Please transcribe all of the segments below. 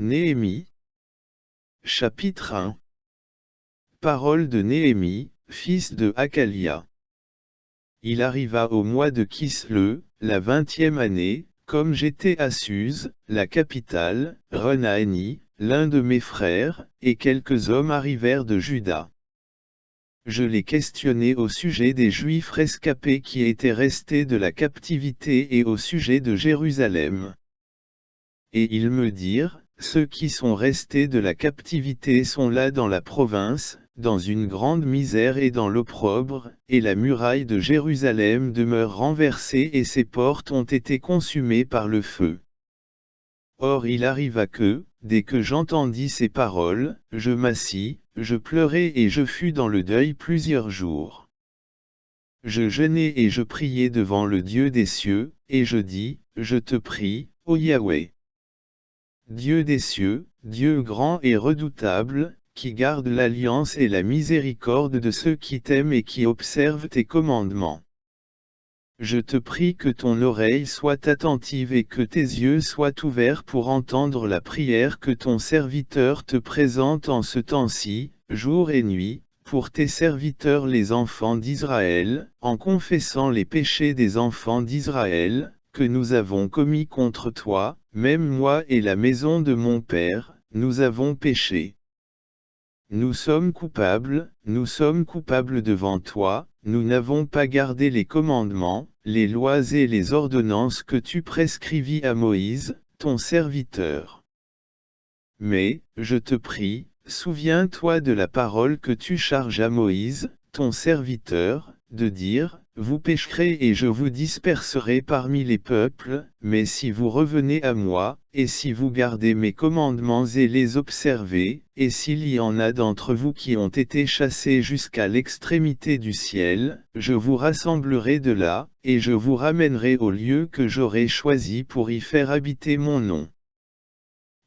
Néhémie. Chapitre 1. Parole de Néhémie, fils de Hakalia. Il arriva au mois de Kisleu, la 20e année, comme j'étais à Suse, la capitale, Renaani, l'un de mes frères, et quelques hommes arrivèrent de Juda. Je les questionnai au sujet des Juifs rescapés qui étaient restés de la captivité et au sujet de Jérusalem. Et ils me dirent, ceux qui sont restés de la captivité sont là dans la province, dans une grande misère et dans l'opprobre, et la muraille de Jérusalem demeure renversée et ses portes ont été consumées par le feu. Or il arriva que, dès que j'entendis ces paroles, je m'assis, je pleurai et je fus dans le deuil plusieurs jours. Je jeûnai et je priai devant le Dieu des cieux, et je dis, je te prie, ô Yahweh. Dieu des cieux, Dieu grand et redoutable, qui garde l'alliance et la miséricorde de ceux qui t'aiment et qui observent tes commandements. Je te prie que ton oreille soit attentive et que tes yeux soient ouverts pour entendre la prière que ton serviteur te présente en ce temps-ci, jour et nuit, pour tes serviteurs les enfants d'Israël, en confessant les péchés des enfants d'Israël, que nous avons commis contre toi, même moi et la maison de mon père, nous avons péché. Nous sommes coupables devant toi, nous n'avons pas gardé les commandements, les lois et les ordonnances que tu prescrivis à Moïse, ton serviteur. Mais, je te prie, souviens-toi de la parole que tu charges à Moïse, ton serviteur, de dire, vous pécherez et je vous disperserai parmi les peuples, mais si vous revenez à moi, et si vous gardez mes commandements et les observez, et s'il y en a d'entre vous qui ont été chassés jusqu'à l'extrémité du ciel, je vous rassemblerai de là, et je vous ramènerai au lieu que j'aurai choisi pour y faire habiter mon nom.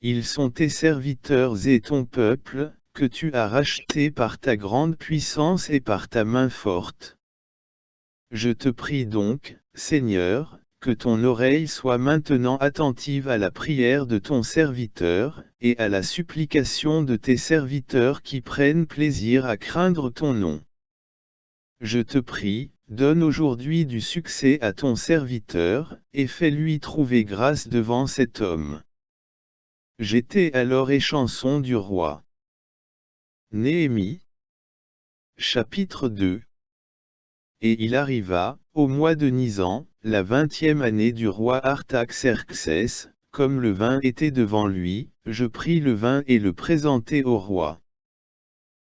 Ils sont tes serviteurs et ton peuple, que tu as racheté par ta grande puissance et par ta main forte. Je te prie donc, Seigneur, que ton oreille soit maintenant attentive à la prière de ton serviteur, et à la supplication de tes serviteurs qui prennent plaisir à craindre ton nom. Je te prie, donne aujourd'hui du succès à ton serviteur, et fais-lui trouver grâce devant cet homme. J'étais alors échanson du roi. Néhémie. Chapitre 2. Et il arriva, au mois de Nisan, la 20e année du roi Artaxerxès, comme le vin était devant lui, je pris le vin et le présentai au roi.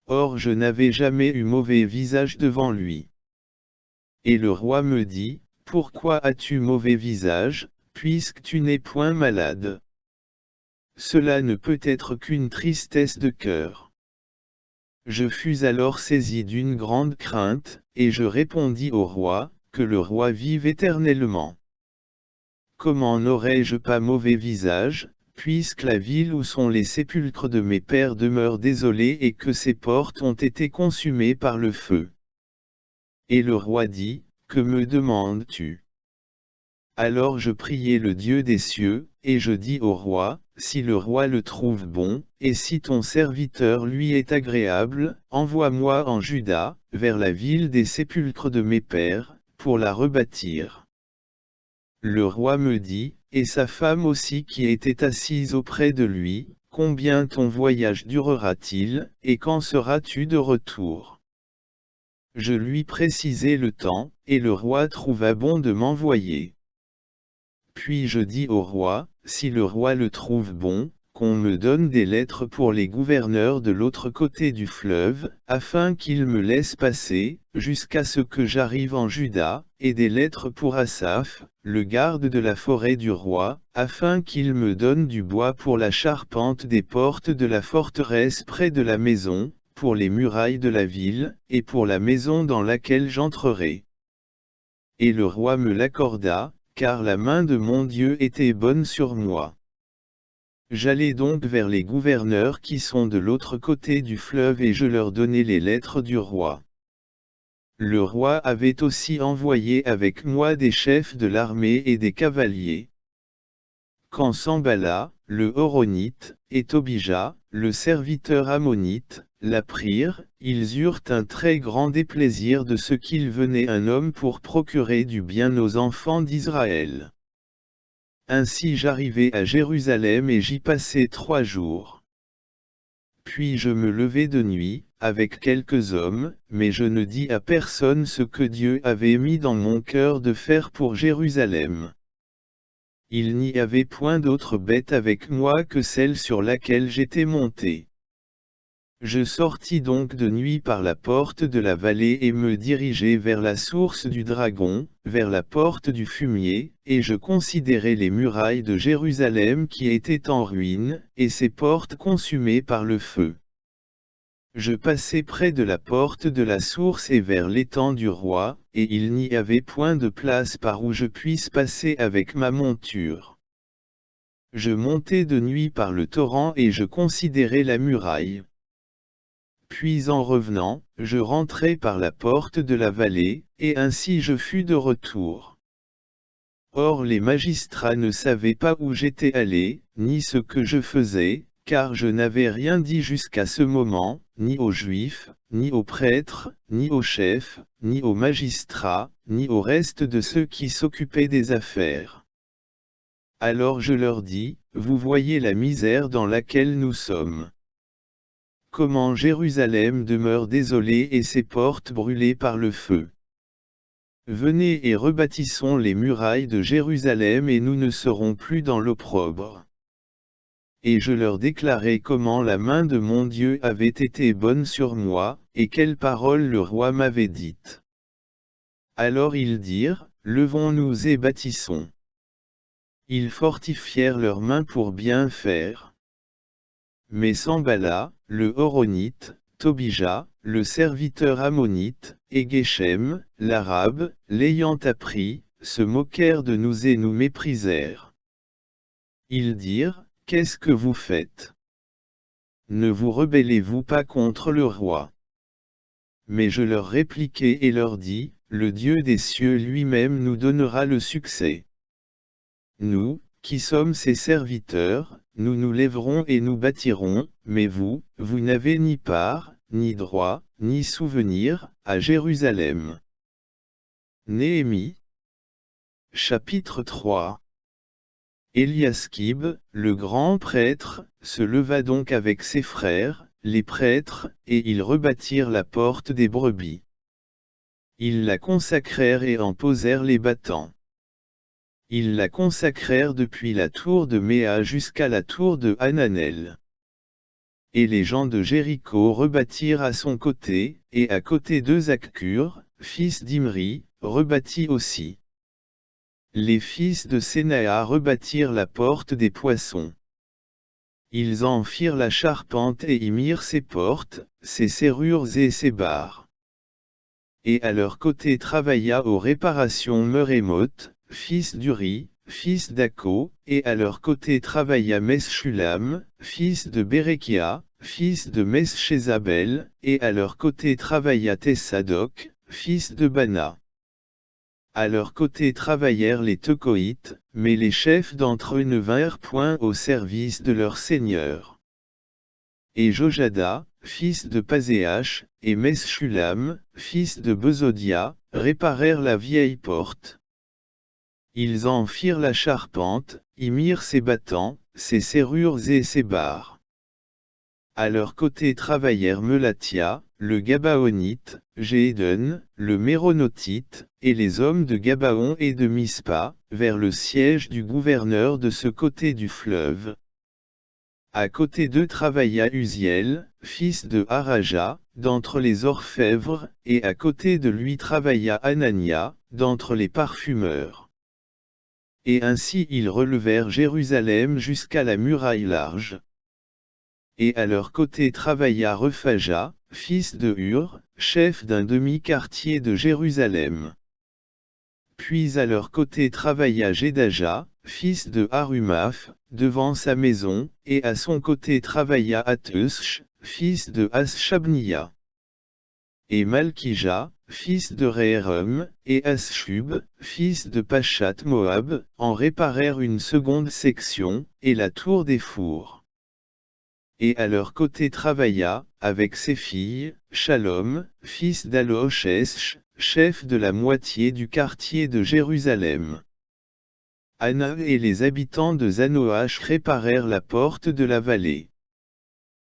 Or je n'avais jamais eu mauvais visage devant lui. Et le roi me dit, pourquoi as-tu mauvais visage, puisque tu n'es point malade? Cela ne peut être qu'une tristesse de cœur. Je fus alors saisi d'une grande crainte, et je répondis au roi, que le roi vive éternellement. Comment n'aurais-je pas mauvais visage, puisque la ville où sont les sépulcres de mes pères demeure désolée et que ses portes ont été consumées par le feu? Et le roi dit, que me demandes-tu? Alors je priai le Dieu des cieux, et je dis au roi, si le roi le trouve bon, et si ton serviteur lui est agréable, envoie-moi en Juda, vers la ville des sépulcres de mes pères, pour la rebâtir. Le roi me dit, et sa femme aussi qui était assise auprès de lui, combien ton voyage durera-t-il, et quand seras-tu de retour? Je lui précisai le temps, et le roi trouva bon de m'envoyer. Puis je dis au roi, si le roi le trouve bon, qu'on me donne des lettres pour les gouverneurs de l'autre côté du fleuve, afin qu'ils me laissent passer, jusqu'à ce que j'arrive en Juda, et des lettres pour Asaph, le garde de la forêt du roi, afin qu'il me donne du bois pour la charpente des portes de la forteresse près de la maison, pour les murailles de la ville, et pour la maison dans laquelle j'entrerai. Et le roi me l'accorda, car la main de mon Dieu était bonne sur moi. J'allai donc vers les gouverneurs qui sont de l'autre côté du fleuve et je leur donnai les lettres du roi. Le roi avait aussi envoyé avec moi des chefs de l'armée et des cavaliers. quand Sambala, le Horonite, et Tobija, le serviteur ammonite, l'apprirent, ils eurent un très grand déplaisir de ce qu'il venait un homme pour procurer du bien aux enfants d'Israël. Ainsi j'arrivai à Jérusalem et j'y passai 3 jours. Puis je me levai de nuit, avec quelques hommes, mais je ne dis à personne ce que Dieu avait mis dans mon cœur de faire pour Jérusalem. Il n'y avait point d'autre bête avec moi que celle sur laquelle j'étais monté. Je sortis donc de nuit par la porte de la vallée et me dirigeai vers la source du Dragon, vers la porte du fumier, et je considérai les murailles de Jérusalem qui étaient en ruine, et ses portes consumées par le feu. Je passai près de la porte de la source et vers l'étang du roi, et il n'y avait point de place par où je puisse passer avec ma monture. Je montai de nuit par le torrent et je considérai la muraille. Puis en revenant, je rentrai par la porte de la vallée, et ainsi je fus de retour. Or les magistrats ne savaient pas où j'étais allé, ni ce que je faisais, car je n'avais rien dit jusqu'à ce moment, ni aux Juifs, ni aux prêtres, ni aux chefs, ni aux magistrats, ni au reste de ceux qui s'occupaient des affaires. Alors je leur dis, vous voyez la misère dans laquelle nous sommes. Comment Jérusalem demeure désolée et ses portes brûlées par le feu. Venez et rebâtissons les murailles de Jérusalem et nous ne serons plus dans l'opprobre. Et je leur déclarai comment la main de mon Dieu avait été bonne sur moi, et quelles paroles le roi m'avait dites. Alors ils dirent, levons-nous et bâtissons. Ils fortifièrent leurs mains pour bien faire. Mais Sambala, le Horonite, Tobija, le serviteur ammonite, et Geshem, l'arabe, l'ayant appris, se moquèrent de nous et nous méprisèrent. Ils dirent, qu'est-ce que vous faites? Ne vous rebellez-vous pas contre le roi? Mais je leur répliquai et leur dis, le Dieu des cieux lui-même nous donnera le succès. Nous, qui sommes ses serviteurs, nous nous lèverons et nous bâtirons, mais vous, vous n'avez ni part, ni droit, ni souvenir, à Jérusalem. Néhémie. Chapitre 3. Eliaskib, le grand prêtre, se leva donc avec ses frères, les prêtres, et ils rebâtirent la porte des brebis. Ils la consacrèrent et en posèrent les battants. Ils la consacrèrent depuis la tour de Méa jusqu'à la tour de Hananel. Et les gens de Jéricho rebâtirent à son côté, et à côté de Zakkur, fils d'Imri, rebâtit aussi. Les fils de Sénaa rebâtirent la porte des poissons. Ils en firent la charpente et y mirent ses portes, ses serrures et ses barres. Et à leur côté travailla aux réparations Merémoth, fils d'Uri, fils d'Ako, et à leur côté travailla Meschulam, fils de Bérekia, fils de Meschézabel, et à leur côté travailla Tessadok, fils de Bana. À leur côté travaillèrent les Tekoïtes, mais les chefs d'entre eux ne vinrent point au service de leur seigneur. Et Jojada, fils de Paséach, et Meschulam, fils de Bezodia, réparèrent la vieille porte. Ils en firent la charpente, y mirent ses battants, ses serrures et ses barres. À leur côté travaillèrent Melatia, le Gabaonite, Jéden, le Méronotite, et les hommes de Gabaon et de Mispa, vers le siège du gouverneur de ce côté du fleuve. À côté d'eux travailla Uziel, fils de Haraja, d'entre les orfèvres, et à côté de lui travailla Anania, d'entre les parfumeurs. Et ainsi ils relevèrent Jérusalem jusqu'à la muraille large. Et à leur côté travailla Rephaja, fils de Hur, chef d'un demi-quartier de Jérusalem. Puis à leur côté travailla Jedaja, fils de Harumaph, devant sa maison, et à son côté travailla Ateush, fils de As-Shabnia. Et Malkija, fils de Réhérum, et Aschub, fils de Pachat Moab, en réparèrent une seconde section, et la tour des fours. Et à leur côté travailla, avec ses filles, Shalom, fils d'Alochesh, chef de la moitié du quartier de Jérusalem. Anna et les habitants de Zanoach réparèrent la porte de la vallée.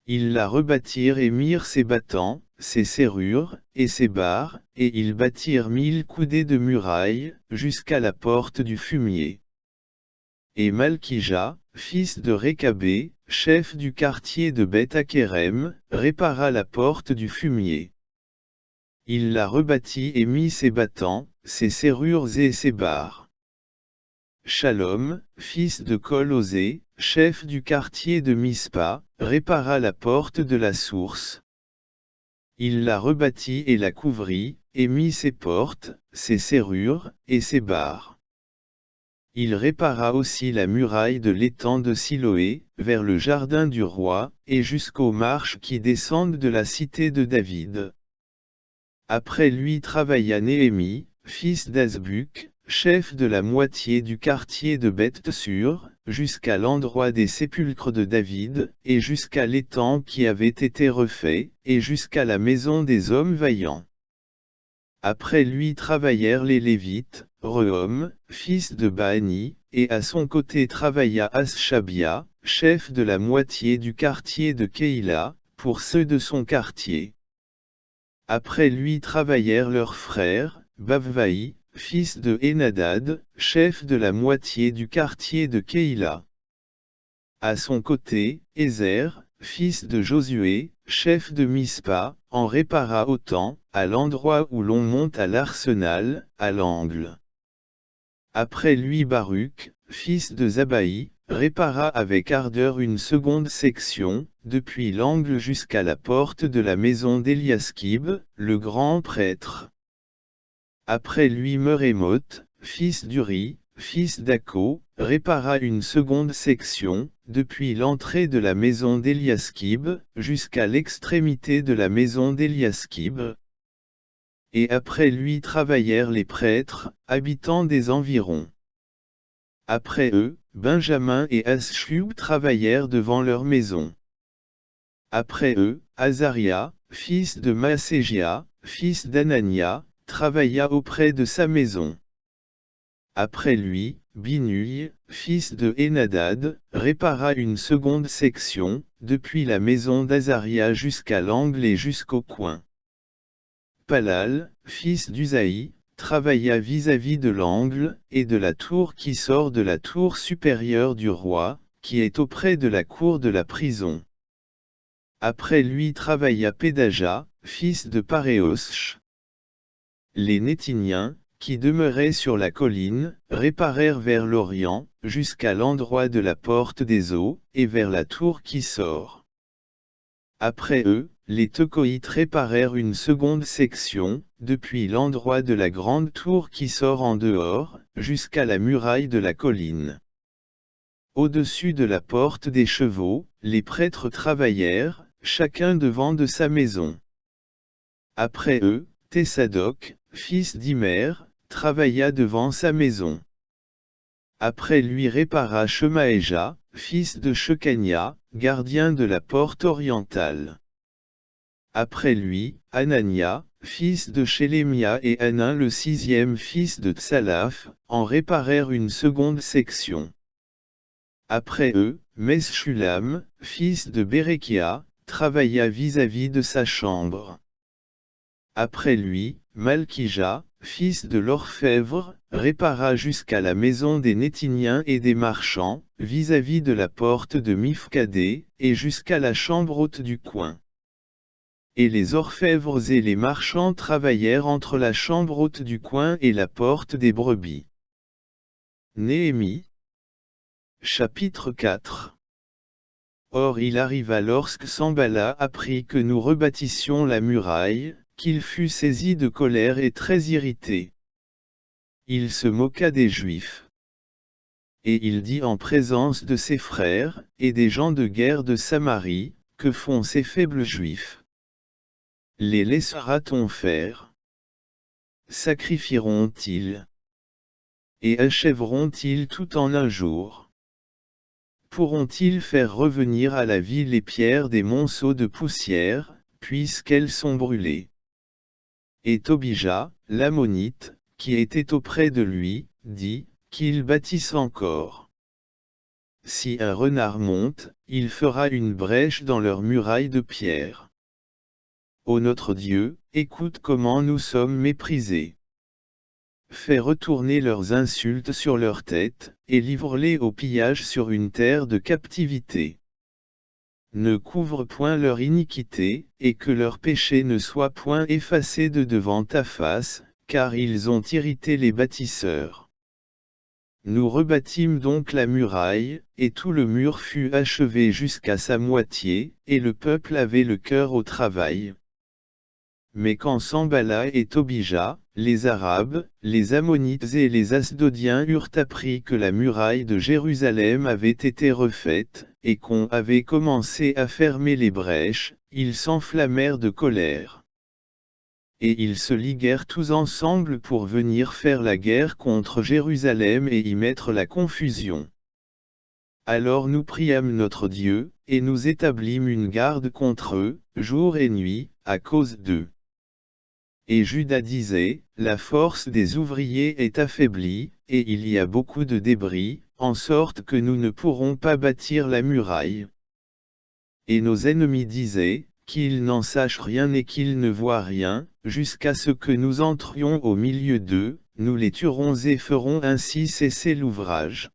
Ils la rebâtirent et mirent ses battants, ses serrures, et ses barres, et ils bâtirent 1000 coudées de murailles, jusqu'à la porte du fumier. Et Malkija, fils de Rékabé, chef du quartier de Beth-Akerem, répara la porte du fumier. Il la rebâtit et mit ses battants, ses serrures et ses barres. Shalom, fils de Kol-Osé, chef du quartier de Mispa, répara la porte de la source. Il la rebâtit et la couvrit, et mit ses portes, ses serrures, et ses barres. Il répara aussi la muraille de l'étang de Siloé, vers le jardin du roi, et jusqu'aux marches qui descendent de la cité de David. Après lui travailla Néhémie, fils d'Azbuk, chef de la moitié du quartier de Beth-Sur, jusqu'à l'endroit des sépulcres de David, et jusqu'à l'étang qui avait été refait, et jusqu'à la maison des hommes vaillants. Après lui travaillèrent les Lévites, Rehum, fils de Baani, et à son côté travailla Aschabia, chef de la moitié du quartier de Keïla, pour ceux de son quartier. Après lui travaillèrent leurs frères, Bavvaï, fils de Henadad, chef de la moitié du quartier de Keïla. À son côté, Ézer, fils de Josué, chef de Mispa, en répara autant, à l'endroit où l'on monte à l'arsenal, à l'angle. Après lui Baruch, fils de Zabaï, répara avec ardeur une seconde section, depuis l'angle jusqu'à la porte de la maison d'Eliaskib, le grand prêtre. Après lui Merémoth, fils d'Uri, fils d'Ako, répara une seconde section, depuis l'entrée de la maison d'Eliaskib, jusqu'à l'extrémité de la maison d'Eliaskib. Et après lui travaillèrent les prêtres, habitants des environs. Après eux, Benjamin et Aschub travaillèrent devant leur maison. Après eux, Azaria, fils de Maaségia, fils d'Anania, travailla auprès de sa maison. Après lui, Binuï, fils de Henadad, répara une seconde section, depuis la maison d'Azaria jusqu'à l'angle et jusqu'au coin. Palal, fils d'Uzaï, travailla vis-à-vis de l'angle, et de la tour qui sort de la tour supérieure du roi, qui est auprès de la cour de la prison. Après lui travailla Pédaja, fils de Paréosh. Les Nétiniens, qui demeuraient sur la colline, réparèrent vers l'orient, jusqu'à l'endroit de la porte des eaux, et vers la tour qui sort. Après eux, les Tekoïtes réparèrent une seconde section, depuis l'endroit de la grande tour qui sort en dehors, jusqu'à la muraille de la colline. Au-dessus de la porte des chevaux, les prêtres travaillèrent, chacun devant de sa maison. Après eux, Tessadok, fils d'Imer, travailla devant sa maison. Après lui répara Shemaéja, fils de Shekania, gardien de la porte orientale. Après lui, Anania, fils de Shélémia et Anan le sixième fils de Tsalaf, en réparèrent une seconde section. Après eux, Meschulam, fils de Bérékia, travailla vis-à-vis de sa chambre. Après lui, Malkija, fils de l'orfèvre, répara jusqu'à la maison des Nétiniens et des marchands, vis-à-vis de la porte de Mifkadé, et jusqu'à la chambre haute du coin. Et les orfèvres et les marchands travaillèrent entre la chambre haute du coin et la porte des brebis. Néhémie. Chapitre 4. Or il arriva lorsque Sambala apprit que nous rebâtissions la muraille, qu'il fut saisi de colère et très irrité. Il se moqua des Juifs. Et il dit en présence de ses frères, et des gens de guerre de Samarie, que font ces faibles Juifs? Les laissera-t-on faire? Sacrifieront-ils? Et achèveront-ils tout en un jour? Pourront-ils faire revenir à la vie les pierres des monceaux de poussière, puisqu'elles sont brûlées? Et Tobija, l'Ammonite, qui était auprès de lui, dit, qu'il bâtisse encore. Si un renard monte, il fera une brèche dans leurs murailles de pierre. Ô notre Dieu, écoute comment nous sommes méprisés. Fais retourner leurs insultes sur leur tête, et livre-les au pillage sur une terre de captivité. Ne couvre point leur iniquité, et que leur péché ne soit point effacé de devant ta face, car ils ont irrité les bâtisseurs. Nous rebâtîmes donc la muraille, et tout le mur fut achevé jusqu'à sa moitié, et le peuple avait le cœur au travail. Mais quand Sanballat et Tobija, les Arabes, les Ammonites et les Asdodiens eurent appris que la muraille de Jérusalem avait été refaite, et qu'on avait commencé à fermer les brèches, ils s'enflammèrent de colère. Et ils se liguèrent tous ensemble pour venir faire la guerre contre Jérusalem et y mettre la confusion. Alors nous priâmes notre Dieu, et nous établîmes une garde contre eux, jour et nuit, à cause d'eux. Et Juda disait, la force des ouvriers est affaiblie, et il y a beaucoup de débris, en sorte que nous ne pourrons pas bâtir la muraille. Et nos ennemis disaient, qu'ils n'en sachent rien et qu'ils ne voient rien, jusqu'à ce que nous entrions au milieu d'eux, nous les tuerons et ferons ainsi cesser l'ouvrage.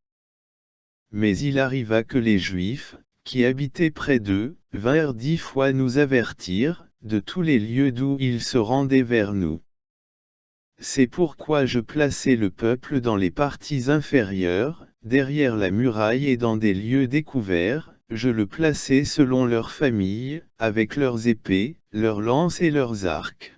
Mais il arriva que les Juifs, qui habitaient près d'eux, vinrent 10 fois nous avertir, de tous les lieux d'où ils se rendaient vers nous. C'est pourquoi je plaçai le peuple dans les parties inférieures, derrière la muraille et dans des lieux découverts, je le plaçai selon leurs familles, avec leurs épées, leurs lances et leurs arcs.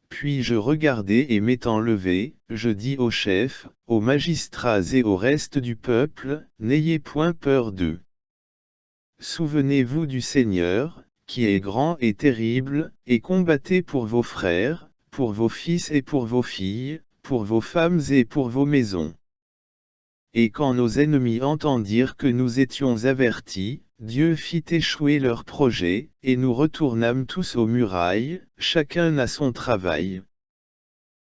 Puis je regardai et m'étant levé, je dis aux chefs, aux magistrats et au reste du peuple, n'ayez point peur d'eux. Souvenez-vous du Seigneur, qui est grand et terrible, et combattez pour vos frères, pour vos fils et pour vos filles, pour vos femmes et pour vos maisons. Et quand nos ennemis entendirent que nous étions avertis, Dieu fit échouer leurs projets, et nous retournâmes tous aux murailles, chacun à son travail.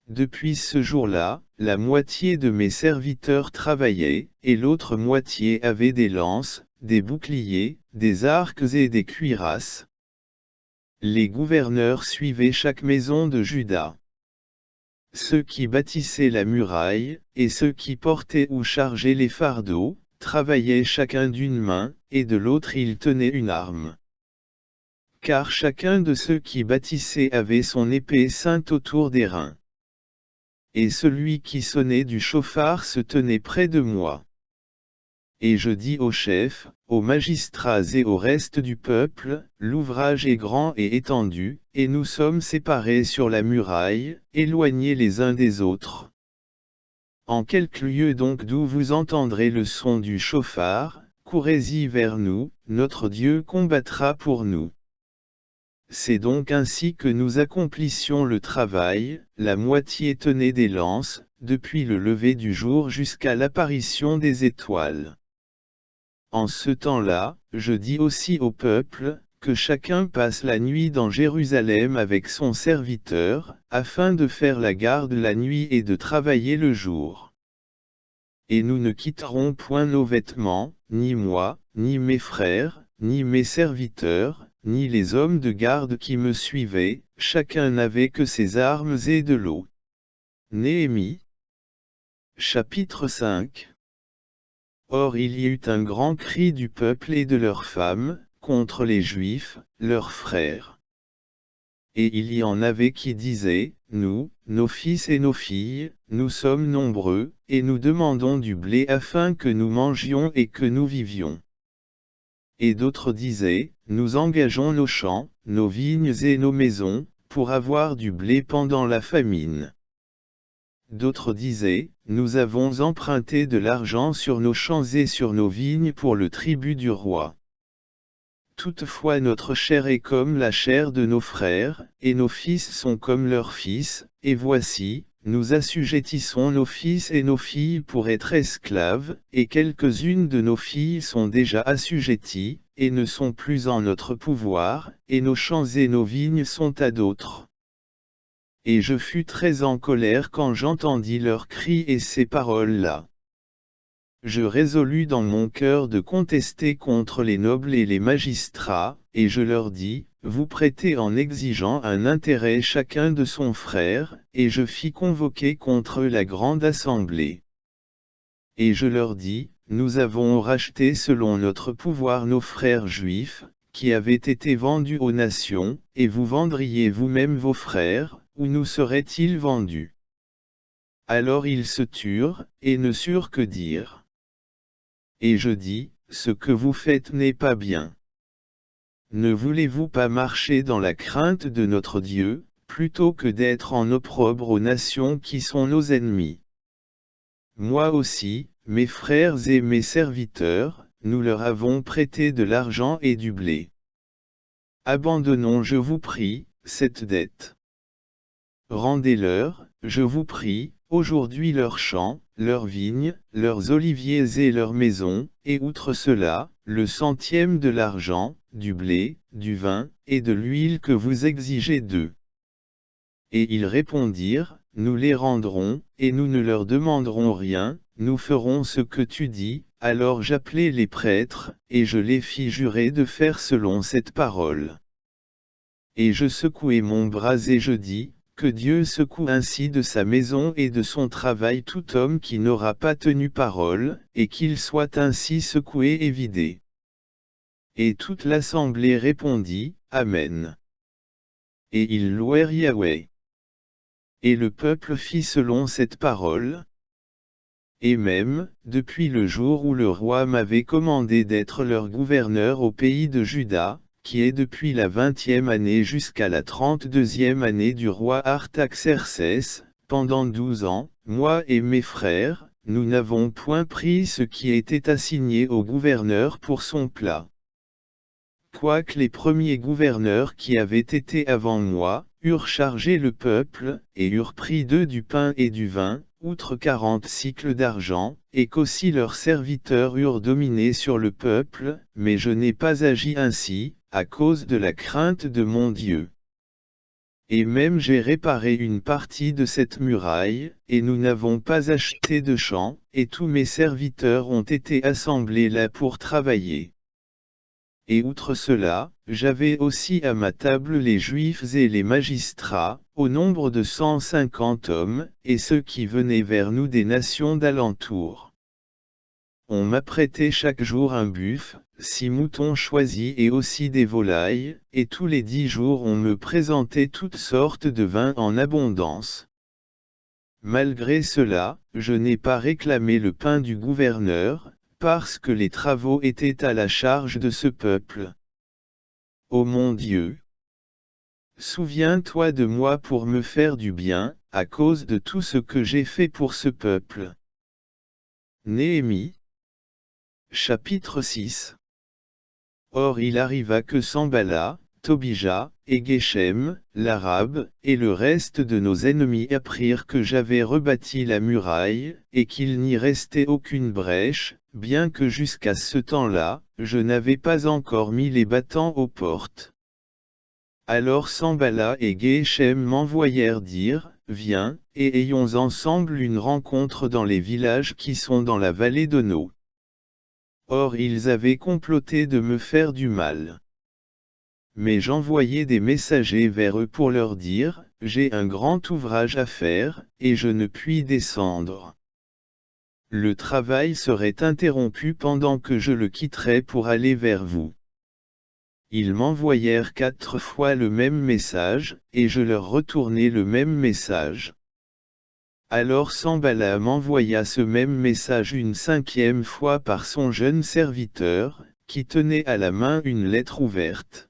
Depuis ce jour-là, la moitié de mes serviteurs travaillaient, et l'autre moitié avait des lances, des boucliers, des arcs et des cuirasses. Les gouverneurs suivaient chaque maison de Juda. Ceux qui bâtissaient la muraille, et ceux qui portaient ou chargeaient les fardeaux, travaillaient chacun d'une main, et de l'autre ils tenaient une arme. Car chacun de ceux qui bâtissaient avait son épée ceinte autour des reins. Et celui qui sonnait du chauffard se tenait près de moi. Et je dis aux chefs, aux magistrats et au reste du peuple, l'ouvrage est grand et étendu, et nous sommes séparés sur la muraille, éloignés les uns des autres. En quelque lieu donc d'où vous entendrez le son du chauffard, courez-y vers nous, notre Dieu combattra pour nous. C'est donc ainsi que nous accomplissions le travail, la moitié tenait des lances, depuis le lever du jour jusqu'à l'apparition des étoiles. En ce temps-là, je dis aussi au peuple, que chacun passe la nuit dans Jérusalem avec son serviteur, afin de faire la garde la nuit et de travailler le jour. Et nous ne quitterons point nos vêtements, ni moi, ni mes frères, ni mes serviteurs, ni les hommes de garde qui me suivaient, chacun n'avait que ses armes et de l'eau. Néhémie. Chapitre 5. Or il y eut un grand cri du peuple et de leurs femmes, contre les Juifs, leurs frères. Et il y en avait qui disaient, nous, nos fils et nos filles, nous sommes nombreux, et nous demandons du blé afin que nous mangions et que nous vivions. Et d'autres disaient, nous engageons nos champs, nos vignes et nos maisons, pour avoir du blé pendant la famine. D'autres disaient, nous avons emprunté de l'argent sur nos champs et sur nos vignes pour le tribut du roi. toutefois notre chair est comme la chair de nos frères, et nos fils sont comme leurs fils, et voici, nous assujettissons nos fils et nos filles pour être esclaves, et quelques-unes de nos filles sont déjà assujetties, et ne sont plus en notre pouvoir, et nos champs et nos vignes sont à d'autres. Et je fus très en colère quand j'entendis leurs cris et ces paroles-là. Je résolus dans mon cœur de contester contre les nobles et les magistrats, et je leur dis, vous prêtez en exigeant un intérêt chacun de son frère, et je fis convoquer contre eux la grande assemblée. Et je leur dis, nous avons racheté selon notre pouvoir nos frères juifs, qui avaient été vendus aux nations, et vous vendriez vous-même vos frères, où nous seraient-ils vendus? Alors ils se turent, et ne surent que dire. Et je dis, ce que vous faites n'est pas bien. Ne voulez-vous pas marcher dans la crainte de notre Dieu, plutôt que d'être en opprobre aux nations qui sont nos ennemis? Moi aussi, mes frères et mes serviteurs, nous leur avons prêté de l'argent et du blé. Abandonnons, je vous prie, cette dette. Rendez-leur, je vous prie, aujourd'hui leurs champs, leurs vignes, leurs oliviers et leurs maisons, et outre cela, le centième de l'argent, du blé, du vin, et de l'huile que vous exigez d'eux. Et ils répondirent, nous les rendrons, et nous ne leur demanderons rien, nous ferons ce que tu dis. Alors j'appelai les prêtres, et je les fis jurer de faire selon cette parole. Et je secouai mon bras et je dis, que Dieu secoue ainsi de sa maison et de son travail tout homme qui n'aura pas tenu parole, et qu'il soit ainsi secoué et vidé. Et toute l'assemblée répondit, Amen. Et ils louèrent Yahweh. Et le peuple fit selon cette parole. Et même, depuis le jour où le roi m'avait commandé d'être leur gouverneur au pays de Juda, qui est depuis la 20e année jusqu'à la 32e année du roi Artaxercès, pendant 12 ans, moi et mes frères, nous n'avons point pris ce qui était assigné au gouverneur pour son plat. Quoique les premiers gouverneurs qui avaient été avant moi, eurent chargé le peuple, et eurent pris d'eux du pain et du vin, outre 40 cycles d'argent, et qu'aussi leurs serviteurs eurent dominé sur le peuple, mais je n'ai pas agi ainsi, à cause de la crainte de mon Dieu. Et même j'ai réparé une partie de cette muraille, et nous n'avons pas acheté de champs, et tous mes serviteurs ont été assemblés là pour travailler. Et outre cela, j'avais aussi à ma table les Juifs et les magistrats, au nombre de 150 hommes, et ceux qui venaient vers nous des nations d'alentour. On m'apprêtait chaque jour un buffle, 6 moutons choisis et aussi des volailles, et tous les 10 jours on me présentait toutes sortes de vins en abondance. Malgré cela, je n'ai pas réclamé le pain du gouverneur, parce que les travaux étaient à la charge de ce peuple. Ô mon Dieu! Souviens-toi de moi pour me faire du bien, à cause de tout ce que j'ai fait pour ce peuple. Néhémie. Chapitre 6. Or il arriva que Sanballat, Tobija, et Geshem, l'Arabe, et le reste de nos ennemis apprirent que j'avais rebâti la muraille, et qu'il n'y restait aucune brèche, bien que jusqu'à ce temps-là, je n'avais pas encore mis les battants aux portes. Alors Sanballat et Geshem m'envoyèrent dire, viens, et ayons ensemble une rencontre dans les villages qui sont dans la vallée d'Ono. Or ils avaient comploté de me faire du mal. Mais j'envoyai des messagers vers eux pour leur dire, j'ai un grand ouvrage à faire, et je ne puis descendre. Le travail serait interrompu pendant que je le quitterais pour aller vers vous. Ils m'envoyèrent 4 fois le même message, et je leur retournai le même message. Alors Sanballat m'envoya ce même message une 5e fois par son jeune serviteur, qui tenait à la main une lettre ouverte.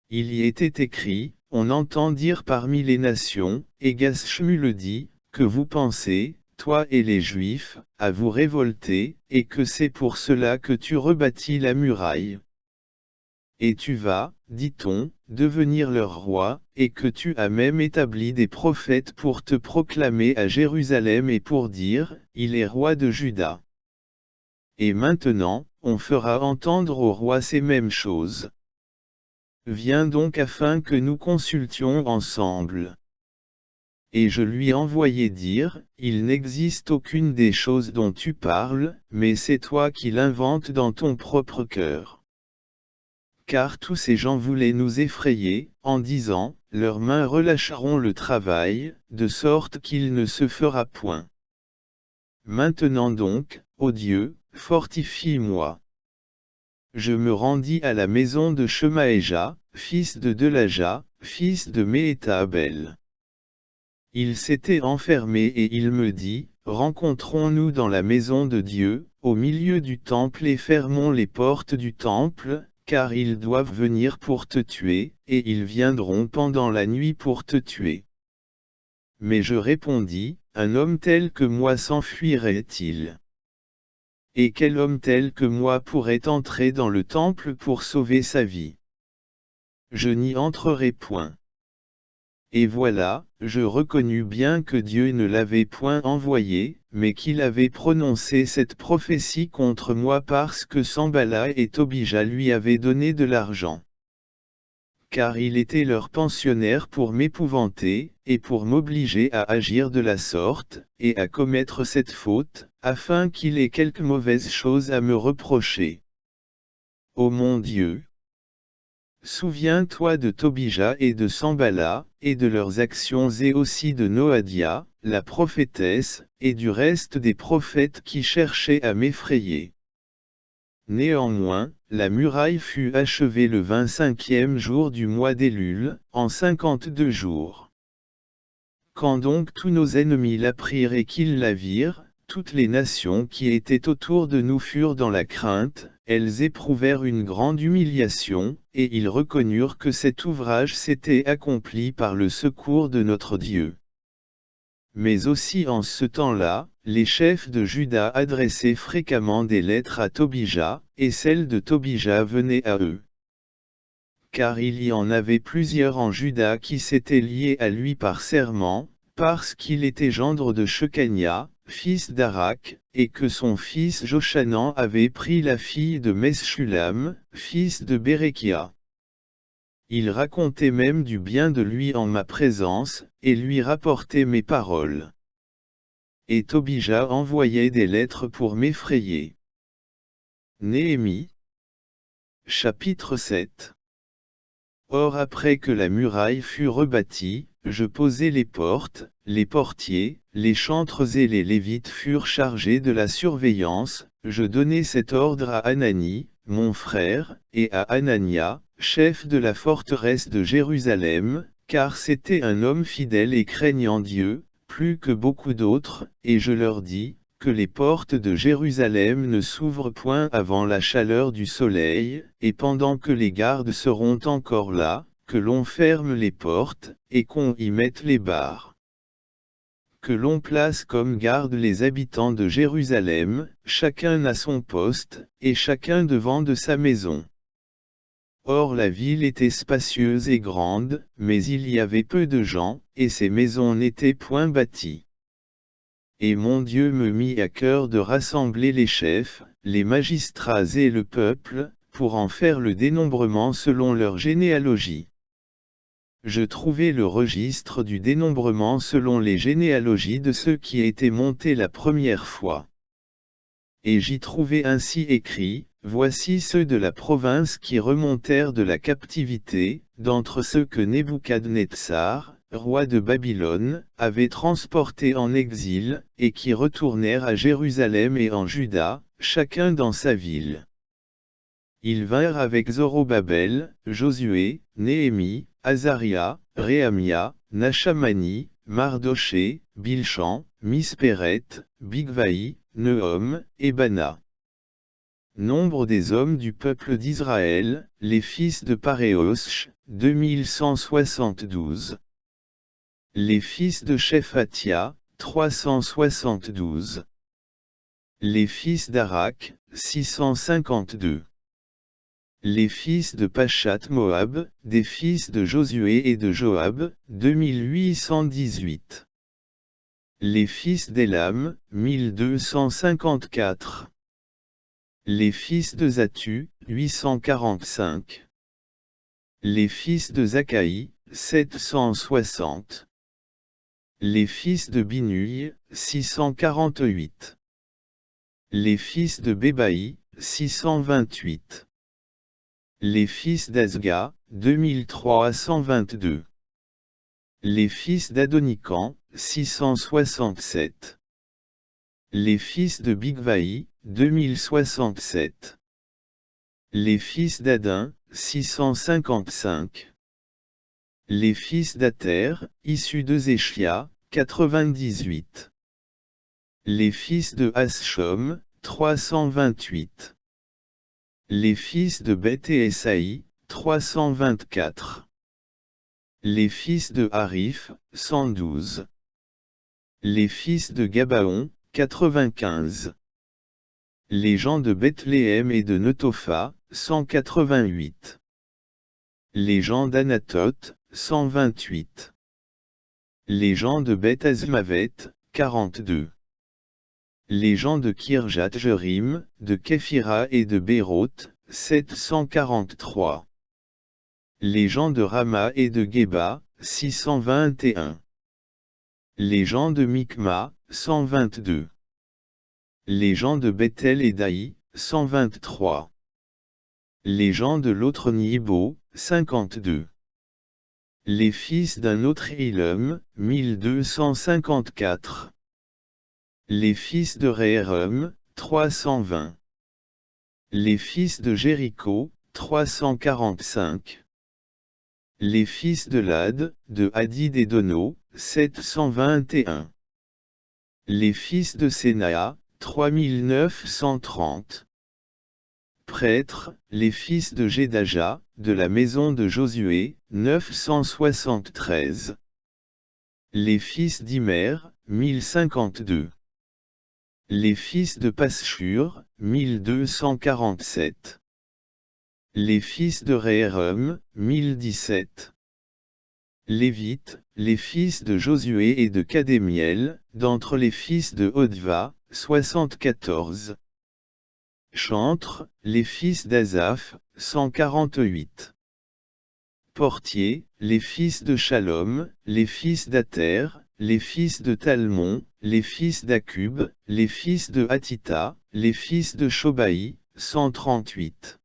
Il y était écrit, on entend dire parmi les nations, et Shmuel dit, que vous pensez, toi et les Juifs, à vous révolter, et que c'est pour cela que tu rebâtis la muraille. Et tu vas, dit-on, devenir leur roi, et que tu as même établi des prophètes pour te proclamer à Jérusalem et pour dire, il est roi de Juda. Et maintenant, on fera entendre au roi ces mêmes choses. Viens donc afin que nous consultions ensemble. Et je lui envoyai dire, il n'existe aucune des choses dont tu parles, mais c'est toi qui l'inventes dans ton propre cœur. Car tous ces gens voulaient nous effrayer, en disant, leurs mains relâcheront le travail, de sorte qu'il ne se fera point. Maintenant donc, ô Dieu, fortifie-moi. Je me rendis à la maison de Shemaéja, fils de Delaja, fils de Méhétabel. Il s'était enfermé et il me dit, rencontrons-nous dans la maison de Dieu, au milieu du temple et fermons les portes du temple, car ils doivent venir pour te tuer, et ils viendront pendant la nuit pour te tuer. Mais je répondis, un homme tel que moi s'enfuirait-il? Et quel homme tel que moi pourrait entrer dans le temple pour sauver sa vie? Je n'y entrerai point. Et voilà, je reconnus bien que Dieu ne l'avait point envoyé, mais qu'il avait prononcé cette prophétie contre moi parce que Sanballat et Tobija lui avaient donné de l'argent. Car il était leur pensionnaire pour m'épouvanter, et pour m'obliger à agir de la sorte, et à commettre cette faute, afin qu'il ait quelque mauvaise chose à me reprocher. Ô mon Dieu! Souviens-toi de Tobija et de Sanballat, et de leurs actions et aussi de Noadia, la prophétesse, et du reste des prophètes qui cherchaient à m'effrayer. Néanmoins, la muraille fut achevée le 25e jour du mois d'Élul, en 52 jours. Quand donc tous nos ennemis l'apprirent et qu'ils la virent, toutes les nations qui étaient autour de nous furent dans la crainte, elles éprouvèrent une grande humiliation, et ils reconnurent que cet ouvrage s'était accompli par le secours de notre Dieu. Mais aussi en ce temps-là, les chefs de Juda adressaient fréquemment des lettres à Tobija, et celles de Tobija venaient à eux. Car il y en avait plusieurs en Juda qui s'étaient liés à lui par serment, parce qu'il était gendre de Shekania, fils d'Arak, et que son fils Joshanan avait pris la fille de Meschulam, fils de Bérekia. Il racontait même du bien de lui en ma présence, et lui rapportait mes paroles. Et Tobija envoyait des lettres pour m'effrayer. Néhémie. Chapitre 7. Or après que la muraille fut rebâtie, je posai les portes, les portiers, les chantres et les Lévites furent chargés de la surveillance, je donnai cet ordre à Hanani, mon frère, et à Hanania, chef de la forteresse de Jérusalem, car c'était un homme fidèle et craignant Dieu, plus que beaucoup d'autres, et je leur dis, que les portes de Jérusalem ne s'ouvrent point avant la chaleur du soleil, et pendant que les gardes seront encore là, que l'on ferme les portes, et qu'on y mette les barres. Que l'on place comme garde les habitants de Jérusalem, chacun à son poste, et chacun devant de sa maison. Or la ville était spacieuse et grande, mais il y avait peu de gens, et ses maisons n'étaient point bâties. Et mon Dieu me mit à cœur de rassembler les chefs, les magistrats et le peuple, pour en faire le dénombrement selon leur généalogie. Je trouvai le registre du dénombrement selon les généalogies de ceux qui étaient montés la première fois. Et j'y trouvai ainsi écrit, voici ceux de la province qui remontèrent de la captivité, d'entre ceux que Nebuchadnezzar, roi de Babylone, avait transportés en exil, et qui retournèrent à Jérusalem et en Juda, chacun dans sa ville. Ils vinrent avec Zorobabel, Josué, Néhémie, Azaria, Réamia, Nachamani, Mardoché, Bilchan, Mispéret, Bigvaï, Nehom, et Bana. Nombre des hommes du peuple d'Israël, les fils de Paréosh, 2172. Les fils de Shephatia, 372. Les fils d'Arak, 652. Les fils de Pachat Moab, des fils de Josué et de Joab, 2818. Les fils d'Élam, 1254. Les fils de Zattu, 845. Les fils de Zakkaï, 760. Les fils de Binuï, 648. Les fils de Bébaï, 628. Les fils d'Azga, 2322. Les fils d'Adonican, 667. Les fils de Bigvaï, 2067. Les fils d'Adin, 655. Les fils d'Ater, issus de Zéchia, 98. Les fils de Haschom, 328. Les fils de Beth et Esaï, 324. Les fils de Harif, 112. Les fils de Gabaon, 95. Les gens de Bethléem et de Netopha, 188. Les gens d'Anatoth, 128. Les gens de Beth Azmavet, 42. Les gens de Kirjat Jerim, de Képhira et de Béroth, 743. Les gens de Rama et de Geba, 621. Les gens de Mikma, 122. Les gens de Bethel et d'Aï, 123. Les gens de l'autre Nibo, 52. Les fils d'un autre Ilum, 1254. Les fils de Réhérum, 320. Les fils de Jéricho, 345. Les fils de Lad, de Hadid et d'Ono, 721. Les fils de Sénaa, 3930. Prêtres, les fils de Jédaja, de la maison de Josué, 973. Les fils d'Imer, 1052. Les fils de Paschur, 1247. Les fils de Réhérum, 1017. Lévites, les fils de Josué et de Kadémiel, d'entre les fils de Hodva, 74. Chantres, les fils d'Azaph, 148. Portiers, les fils de Shalom, les fils d'Ater, les fils de Talmon, les fils d'Akub, les fils de Hatita, les fils de Shobaï, 138.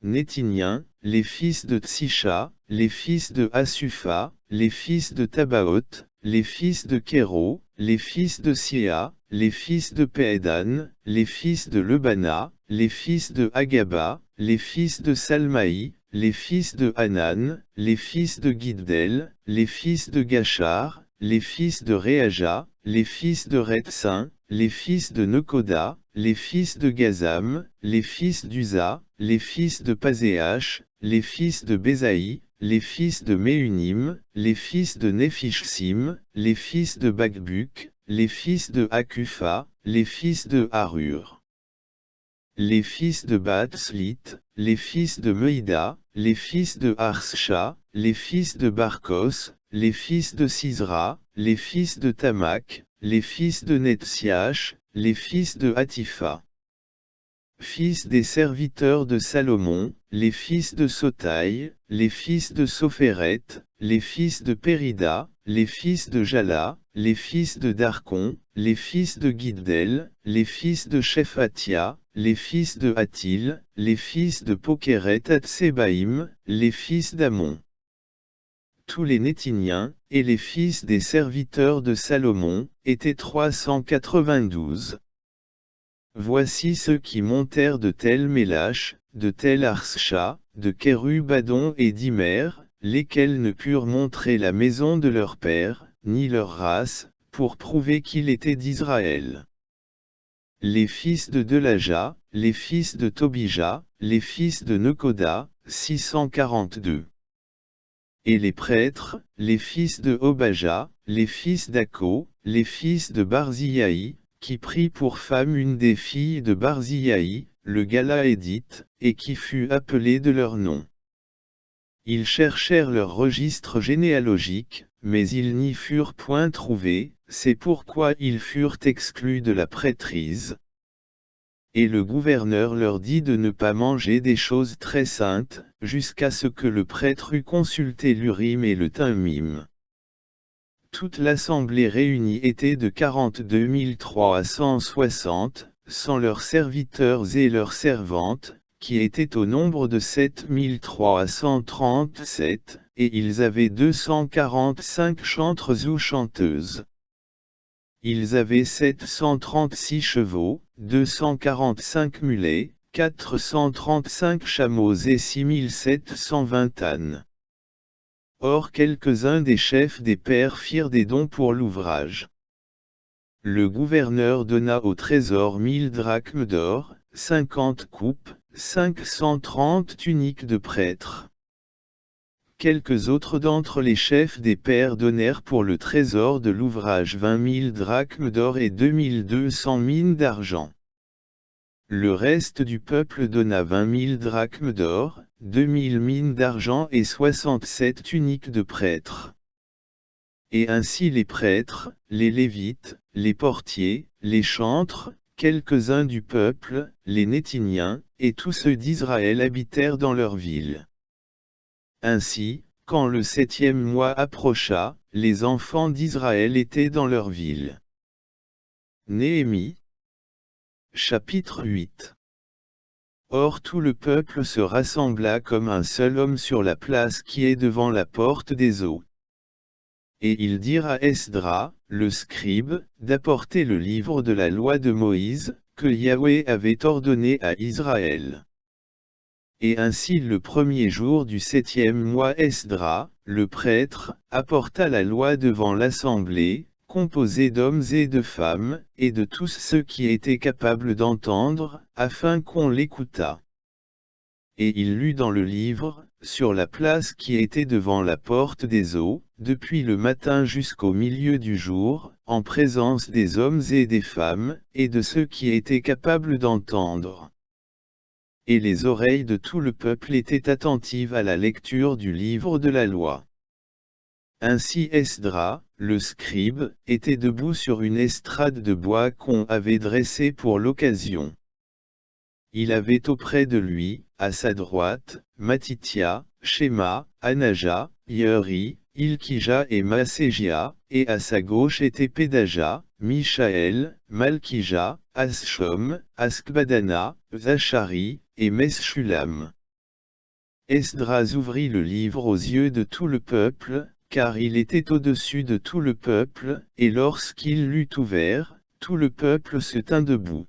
Nétiniens, les fils de Tsisha, les fils de Hasufa, les fils de Tabaoth, les fils de Kéro, les fils de Sia, les fils de Péedan, les fils de Lebana, les fils de Agaba, les fils de Salmaï, les fils de Hanan, les fils de Giddel, les fils de Gachar, les fils de Réaja, les fils de Retsin, les fils de Nekoda, les fils de Gazam, les fils d'Uza, les fils de Pazéach, les fils de Bézaï, les fils de Méunim, les fils de Néphishsim, les fils de Bagbuk, les fils de Akufa, les fils de Harur. Les fils de Batslit, les fils de Meïda, les fils de Harsha, les fils de Barkos, les fils de Sisra, les fils de Tamak, les fils de Netsiach, les fils de Hatifa. Fils des serviteurs de Salomon, les fils de Sotaï, les fils de Sophéret, les fils de Périda, les fils de Jala, les fils de Darkon, les fils de Giddel, les fils de Shephatia, les fils de Hatil, les fils de Pokeret Hatsebaïm, les fils d'Amon. Tous les Nétiniens, et les fils des serviteurs de Salomon, étaient 392. Voici ceux qui montèrent de Tel Mélash, de Tel Arsha, de Kérubadon et d'Imer, lesquels ne purent montrer la maison de leur père, ni leur race, pour prouver qu'il était d'Israël. Les fils de Delaja, les fils de Tobija, les fils de Nekoda, 642. Et les prêtres, les fils de Obaja, les fils d'Ako, les fils de Barziaï, qui prit pour femme une des filles de Barziaï, le Galaédite, et qui fut appelé de leur nom. Ils cherchèrent leur registre généalogique, mais ils n'y furent point trouvés, c'est pourquoi ils furent exclus de la prêtrise. Et le gouverneur leur dit de ne pas manger des choses très saintes, jusqu'à ce que le prêtre eût consulté l'Urim et le Thummim. Toute l'assemblée réunie était de 42 360, sans leurs serviteurs et leurs servantes, qui étaient au nombre de 7 337, et ils avaient 245 chantres ou chanteuses. Ils avaient 736 chevaux, 245 mulets, 435 chameaux et 6720 ânes. Or quelques-uns des chefs des pairs firent des dons pour l'ouvrage. Le gouverneur donna au trésor 1000 drachmes d'or, 50 coupes, 530 tuniques de prêtres. Quelques autres d'entre les chefs des pairs donnèrent pour le trésor de l'ouvrage 20 000 drachmes d'or et 2200 mines d'argent. Le reste du peuple donna 20 000 drachmes d'or, 2000 mines d'argent et 67 tuniques de prêtres. Et ainsi les prêtres, les lévites, les portiers, les chantres, quelques-uns du peuple, les Néthiniens, et tous ceux d'Israël habitèrent dans leur ville. Ainsi, quand le 7e mois approcha, les enfants d'Israël étaient dans leur ville. Néhémie. Chapitre 8. Or tout le peuple se rassembla comme un seul homme sur la place qui est devant la porte des eaux. Et ils dirent à Esdras, le scribe, d'apporter le livre de la loi de Moïse, que Yahweh avait ordonné à Israël. Et ainsi le premier jour du 7e mois Esdras, le prêtre, apporta la loi devant l'assemblée, composée d'hommes et de femmes, et de tous ceux qui étaient capables d'entendre, afin qu'on l'écoutât. Et il lut dans le livre, sur la place qui était devant la porte des eaux, depuis le matin jusqu'au milieu du jour, en présence des hommes et des femmes, et de ceux qui étaient capables d'entendre. Et les oreilles de tout le peuple étaient attentives à la lecture du livre de la loi. Ainsi Esdras, le scribe, était debout sur une estrade de bois qu'on avait dressée pour l'occasion. Il avait auprès de lui, à sa droite, Matithia, Shema, Anaja, Yeuri, Ilkija et Maségia, et à sa gauche étaient Pédaja, Michaël, Malkija, Aschom, Askbadana, Zachari, et Meschulam. Esdras ouvrit le livre aux yeux de tout le peuple, car il était au-dessus de tout le peuple, et lorsqu'il l'eut ouvert, tout le peuple se tint debout.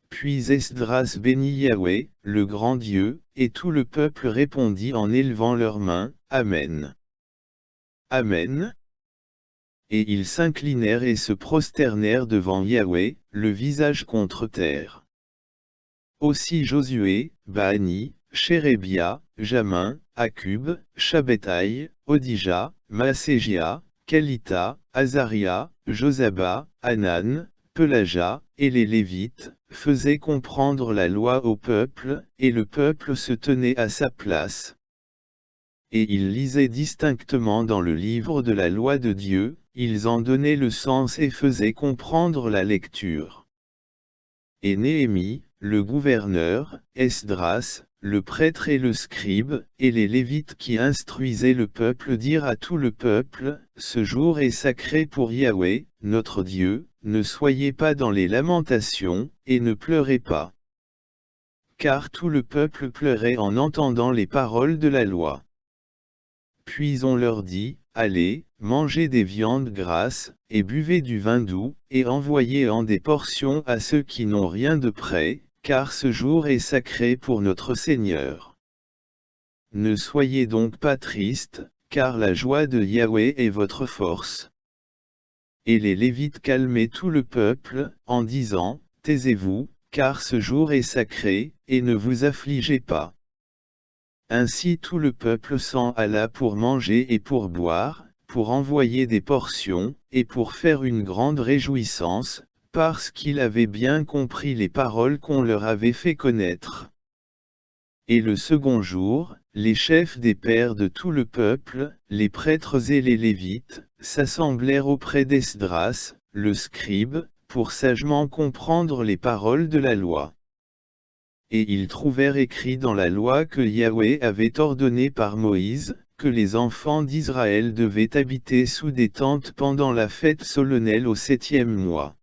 Puis Esdras bénit Yahweh, le grand Dieu, et tout le peuple répondit en élevant leurs mains, Amen. Amen. Et ils s'inclinèrent et se prosternèrent devant Yahweh, le visage contre terre. Aussi Josué, Baani, Chérébia, Jamin, Akub, Shabbethai, Odija, Maaségia, Kelita, Azaria, Josaba, Hanan, Pelaja, et les Lévites, faisaient comprendre la loi au peuple, et le peuple se tenait à sa place. Et ils lisaient distinctement dans le livre de la loi de Dieu, ils en donnaient le sens et faisaient comprendre la lecture. Et Néhémie, le gouverneur, Esdras, le prêtre et le scribe, et les Lévites qui instruisaient le peuple dirent à tout le peuple, « Ce jour est sacré pour Yahweh, notre Dieu, ne soyez pas dans les lamentations, et ne pleurez pas. » Car tout le peuple pleurait en entendant les paroles de la loi. Puis on leur dit, « Allez, mangez des viandes grasses, et buvez du vin doux, et envoyez en des portions à ceux qui n'ont rien de près, car ce jour est sacré pour notre Seigneur. Ne soyez donc pas tristes, car la joie de Yahweh est votre force. » Et les Lévites calmaient tout le peuple, en disant, « Taisez-vous, car ce jour est sacré, et ne vous affligez pas. » Ainsi tout le peuple s'en alla pour manger et pour boire, pour envoyer des portions, et pour faire une grande réjouissance, parce qu'il avait bien compris les paroles qu'on leur avait fait connaître. Et le second jour, les chefs des pères de tout le peuple, les prêtres et les Lévites, s'assemblèrent auprès d'Esdras, le scribe, pour sagement comprendre les paroles de la loi. Et ils trouvèrent écrit dans la loi que Yahweh avait ordonné par Moïse, que les enfants d'Israël devaient habiter sous des tentes pendant la fête solennelle au 7e mois.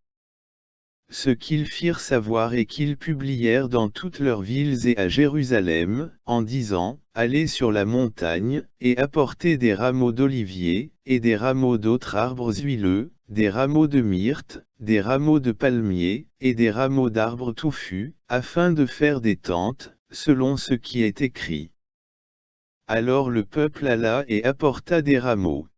Ce qu'ils firent savoir et qu'ils publièrent dans toutes leurs villes et à Jérusalem, en disant, allez sur la montagne, et apportez des rameaux d'olivier, et des rameaux d'autres arbres huileux, des rameaux de myrte, des rameaux de palmier, et des rameaux d'arbres touffus, afin de faire des tentes, selon ce qui est écrit. Alors le peuple alla et apporta des rameaux.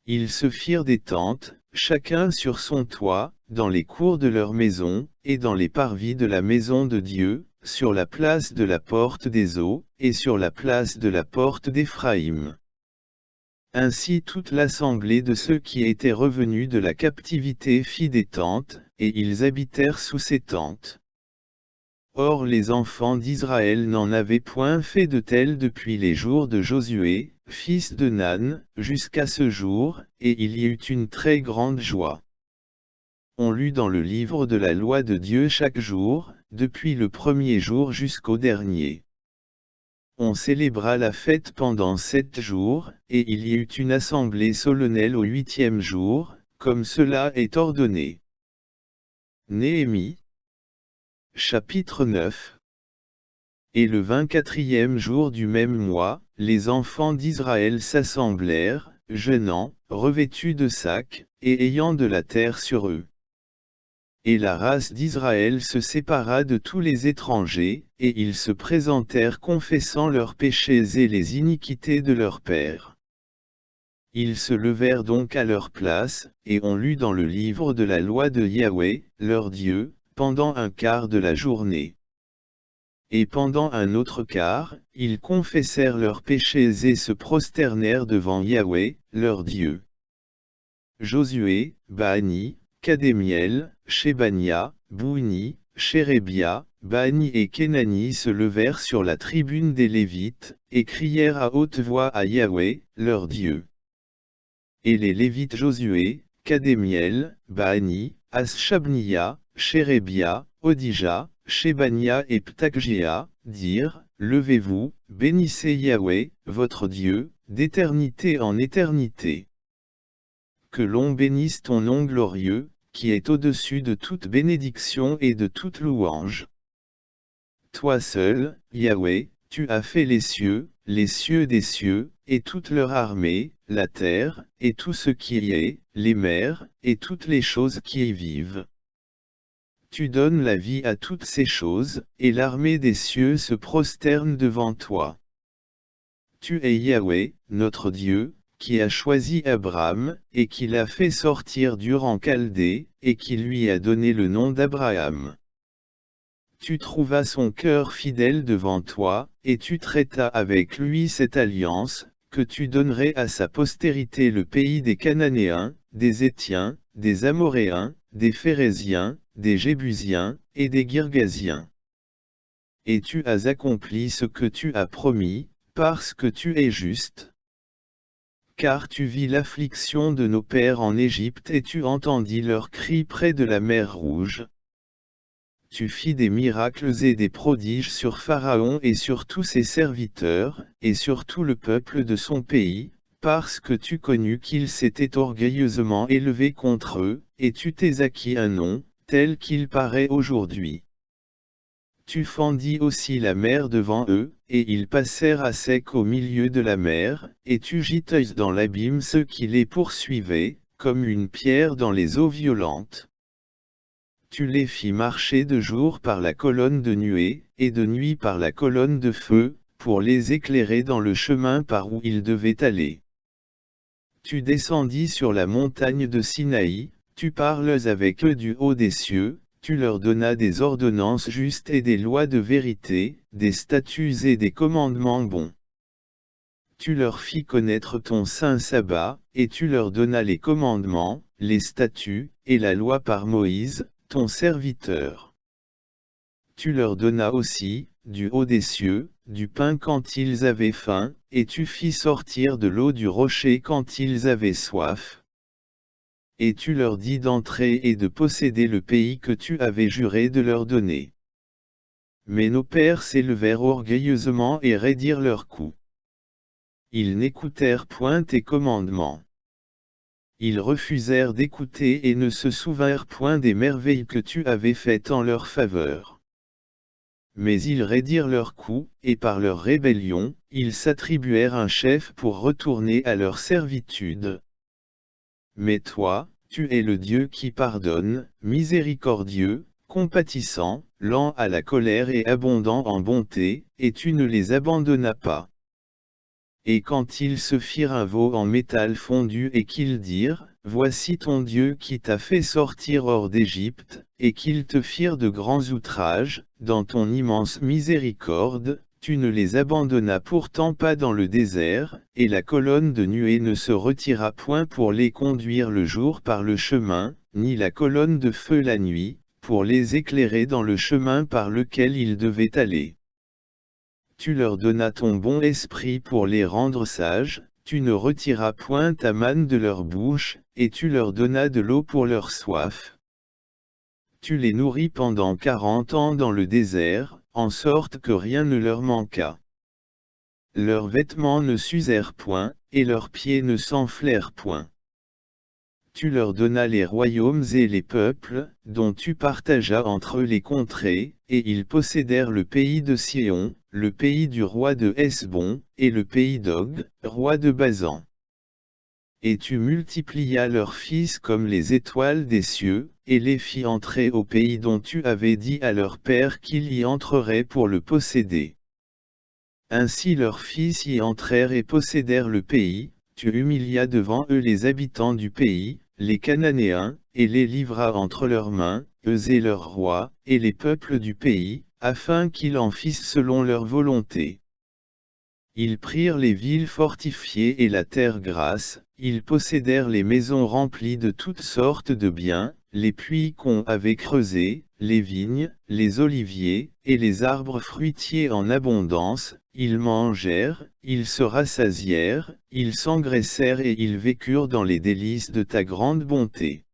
Ils se firent des tentes, chacun sur son toit, dans les cours de leur maison, et dans les parvis de la maison de Dieu, sur la place de la porte des eaux, et sur la place de la porte d'Éphraïm. Ainsi toute l'assemblée de ceux qui étaient revenus de la captivité fit des tentes, et ils habitèrent sous ces tentes. Or les enfants d'Israël n'en avaient point fait de telles depuis les jours de Josué, fils de Nan, jusqu'à ce jour, et il y eut une très grande joie. On lut dans le livre de la loi de Dieu chaque jour, depuis le premier jour jusqu'au dernier. On célébra la fête pendant 7 jours, et il y eut une assemblée solennelle au 8e jour, comme cela est ordonné. Néhémie. Chapitre 9. Et le 24e jour du même mois, les enfants d'Israël s'assemblèrent, jeûnant, revêtus de sacs, et ayant de la terre sur eux. Et la race d'Israël se sépara de tous les étrangers, et ils se présentèrent confessant leurs péchés et les iniquités de leurs pères. Ils se levèrent donc à leur place, et on lut dans le livre de la loi de Yahweh, leur Dieu, pendant un quart de la journée. Et pendant un autre quart, ils confessèrent leurs péchés et se prosternèrent devant Yahweh, leur Dieu. Josué, Bani, Kadémiel, Shébania, Bouni, Chérébia, Bani et Kenani se levèrent sur la tribune des Lévites, et crièrent à haute voix à Yahweh, leur Dieu. Et les Lévites Josué, Kadémiel, Bani, As-Shabnia, Chérébia, Odija, Shébania et Ptakjéa, dirent, levez-vous, bénissez Yahweh, votre Dieu, d'éternité en éternité. Que l'on bénisse ton nom glorieux, qui est au-dessus de toute bénédiction et de toute louange. Toi seul, Yahweh, tu as fait les cieux des cieux, et toute leur armée, la terre, et tout ce qui y est, les mers, et toutes les choses qui y vivent. Tu donnes la vie à toutes ces choses, et l'armée des cieux se prosterne devant toi. Tu es Yahweh, notre Dieu, qui a choisi Abraham, et qui l'a fait sortir d'Ur en Chaldée, et qui lui a donné le nom d'Abraham. Tu trouvas son cœur fidèle devant toi, et tu traitas avec lui cette alliance, que tu donnerais à sa postérité le pays des Cananéens, des Héthiens, des Amoréens, des Phéréziens, des Jébusiens, et des Girgasiens. Et tu as accompli ce que tu as promis, parce que tu es juste. Car tu vis l'affliction de nos pères en Égypte et tu entendis leurs cris près de la mer Rouge. Tu fis des miracles et des prodiges sur Pharaon et sur tous ses serviteurs, et sur tout le peuple de son pays, parce que tu connus qu'ils s'étaient orgueilleusement élevés contre eux, et tu t'es acquis un nom, tel qu'il paraît aujourd'hui. Tu fendis aussi la mer devant eux, et ils passèrent à sec au milieu de la mer, et tu gîtes dans l'abîme ceux qui les poursuivaient, comme une pierre dans les eaux violentes. Tu les fis marcher de jour par la colonne de nuée, et de nuit par la colonne de feu, pour les éclairer dans le chemin par où ils devaient aller. Tu descendis sur la montagne de Sinaï, tu parles avec eux du haut des cieux, tu leur donnas des ordonnances justes et des lois de vérité, des statuts et des commandements bons. Tu leur fis connaître ton saint sabbat, et tu leur donnas les commandements, les statuts, et la loi par Moïse, ton serviteur. Tu leur donnas aussi, du haut des cieux, du pain quand ils avaient faim, et tu fis sortir de l'eau du rocher quand ils avaient soif. Et tu leur dis d'entrer et de posséder le pays que tu avais juré de leur donner. Mais nos pères s'élevèrent orgueilleusement et raidirent leur cou. Ils n'écoutèrent point tes commandements. Ils refusèrent d'écouter et ne se souvinrent point des merveilles que tu avais faites en leur faveur. Mais ils raidirent leur cou, et par leur rébellion, ils s'attribuèrent un chef pour retourner à leur servitude. Mais toi, tu es le Dieu qui pardonne, miséricordieux, compatissant, lent à la colère et abondant en bonté, et tu ne les abandonnas pas. Et quand ils se firent un veau en métal fondu et qu'ils dirent, voici ton Dieu qui t'a fait sortir hors d'Égypte, et qu'ils te firent de grands outrages, dans ton immense miséricorde, tu ne les abandonnas pourtant pas dans le désert, et la colonne de nuée ne se retira point pour les conduire le jour par le chemin, ni la colonne de feu la nuit, pour les éclairer dans le chemin par lequel ils devaient aller. Tu leur donnas ton bon esprit pour les rendre sages, tu ne retiras point ta manne de leur bouche, et tu leur donnas de l'eau pour leur soif. Tu les nourris pendant 40 ans dans le désert, en sorte que rien ne leur manqua. Leurs vêtements ne s'usèrent point, et leurs pieds ne s'enflèrent point. Tu leur donnas les royaumes et les peuples, dont tu partageas entre eux les contrées, et ils possédèrent le pays de Sion, le pays du roi de Hesbon, et le pays d'Og, roi de Basan. Et tu multiplias leurs fils comme les étoiles des cieux, et les fis entrer au pays dont tu avais dit à leur père qu'il y entrerait pour le posséder. Ainsi leurs fils y entrèrent et possédèrent le pays, tu humilias devant eux les habitants du pays, les Cananéens, et les livras entre leurs mains, eux et leurs rois, et les peuples du pays, afin qu'ils en fissent selon leur volonté. Ils prirent les villes fortifiées et la terre grasse, ils possédèrent les maisons remplies de toutes sortes de biens, les puits qu'on avait creusés, les vignes, les oliviers, et les arbres fruitiers en abondance, ils mangèrent, ils se rassasièrent, ils s'engraissèrent et ils vécurent dans les délices de ta grande bonté.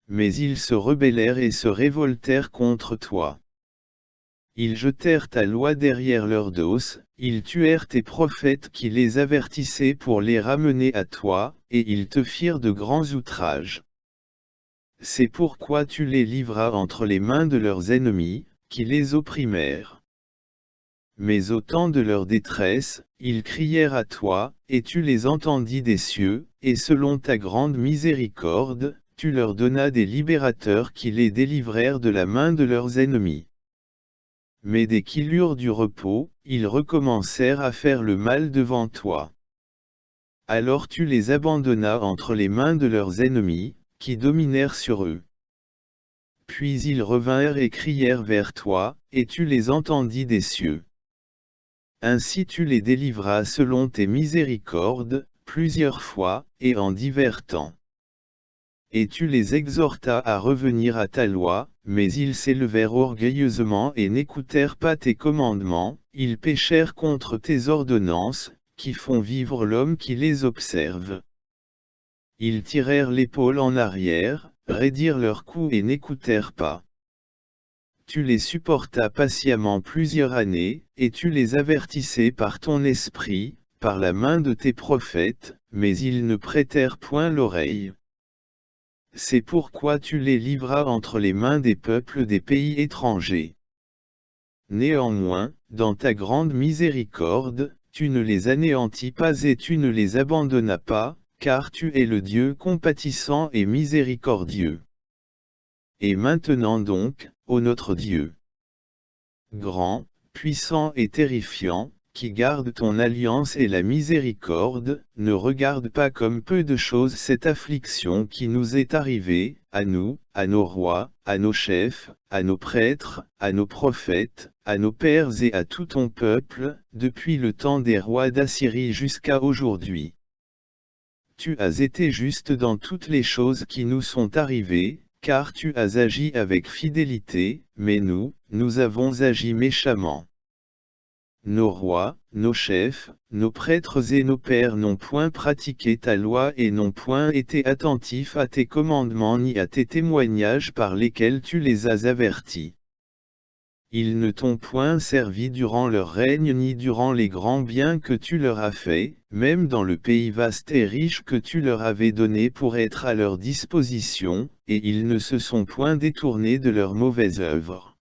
Mais ils se rebellèrent et se révoltèrent contre toi. Ils jetèrent ta loi derrière leur dos, ils tuèrent tes prophètes qui les avertissaient pour les ramener à toi, et ils te firent de grands outrages. C'est pourquoi tu les livras entre les mains de leurs ennemis, qui les opprimèrent. Mais au temps de leur détresse, ils crièrent à toi, et tu les entendis des cieux, et selon ta grande miséricorde, tu leur donnas des libérateurs qui les délivrèrent de la main de leurs ennemis. Mais dès qu'ils eurent du repos, ils recommencèrent à faire le mal devant toi. Alors tu les abandonnas entre les mains de leurs ennemis, qui dominèrent sur eux. Puis ils revinrent et crièrent vers toi, et tu les entendis des cieux. Ainsi tu les délivras selon tes miséricordes, plusieurs fois, et en divers temps. Et tu les exhortas à revenir à ta loi, mais ils s'élevèrent orgueilleusement et n'écoutèrent pas tes commandements, ils péchèrent contre tes ordonnances, qui font vivre l'homme qui les observe. Ils tirèrent l'épaule en arrière, raidirent leur cou et n'écoutèrent pas. Tu les supportas patiemment plusieurs années, et tu les avertissais par ton esprit, par la main de tes prophètes, mais ils ne prêtèrent point l'oreille. C'est pourquoi tu les livras entre les mains des peuples des pays étrangers. Néanmoins, dans ta grande miséricorde, tu ne les anéantis pas et tu ne les abandonnas pas, car tu es le Dieu compatissant et miséricordieux. Et maintenant donc, ô notre Dieu, grand, puissant et terrifiant, qui garde ton alliance et la miséricorde, ne regarde pas comme peu de choses cette affliction qui nous est arrivée, à nous, à nos rois, à nos chefs, à nos prêtres, à nos prophètes, à nos pères et à tout ton peuple, depuis le temps des rois d'Assyrie jusqu'à aujourd'hui. tu as été juste dans toutes les choses qui nous sont arrivées, car tu as agi avec fidélité, mais nous avons agi méchamment. Nos rois, nos chefs, nos prêtres et nos pères n'ont point pratiqué ta loi et n'ont point été attentifs à tes commandements ni à tes témoignages par lesquels tu les as avertis. Ils ne t'ont point servi durant leur règne ni durant les grands biens que tu leur as faits, même dans le pays vaste et riche que tu leur avais donné pour être à leur disposition, et ils ne se sont point détournés de leurs mauvaises œuvres.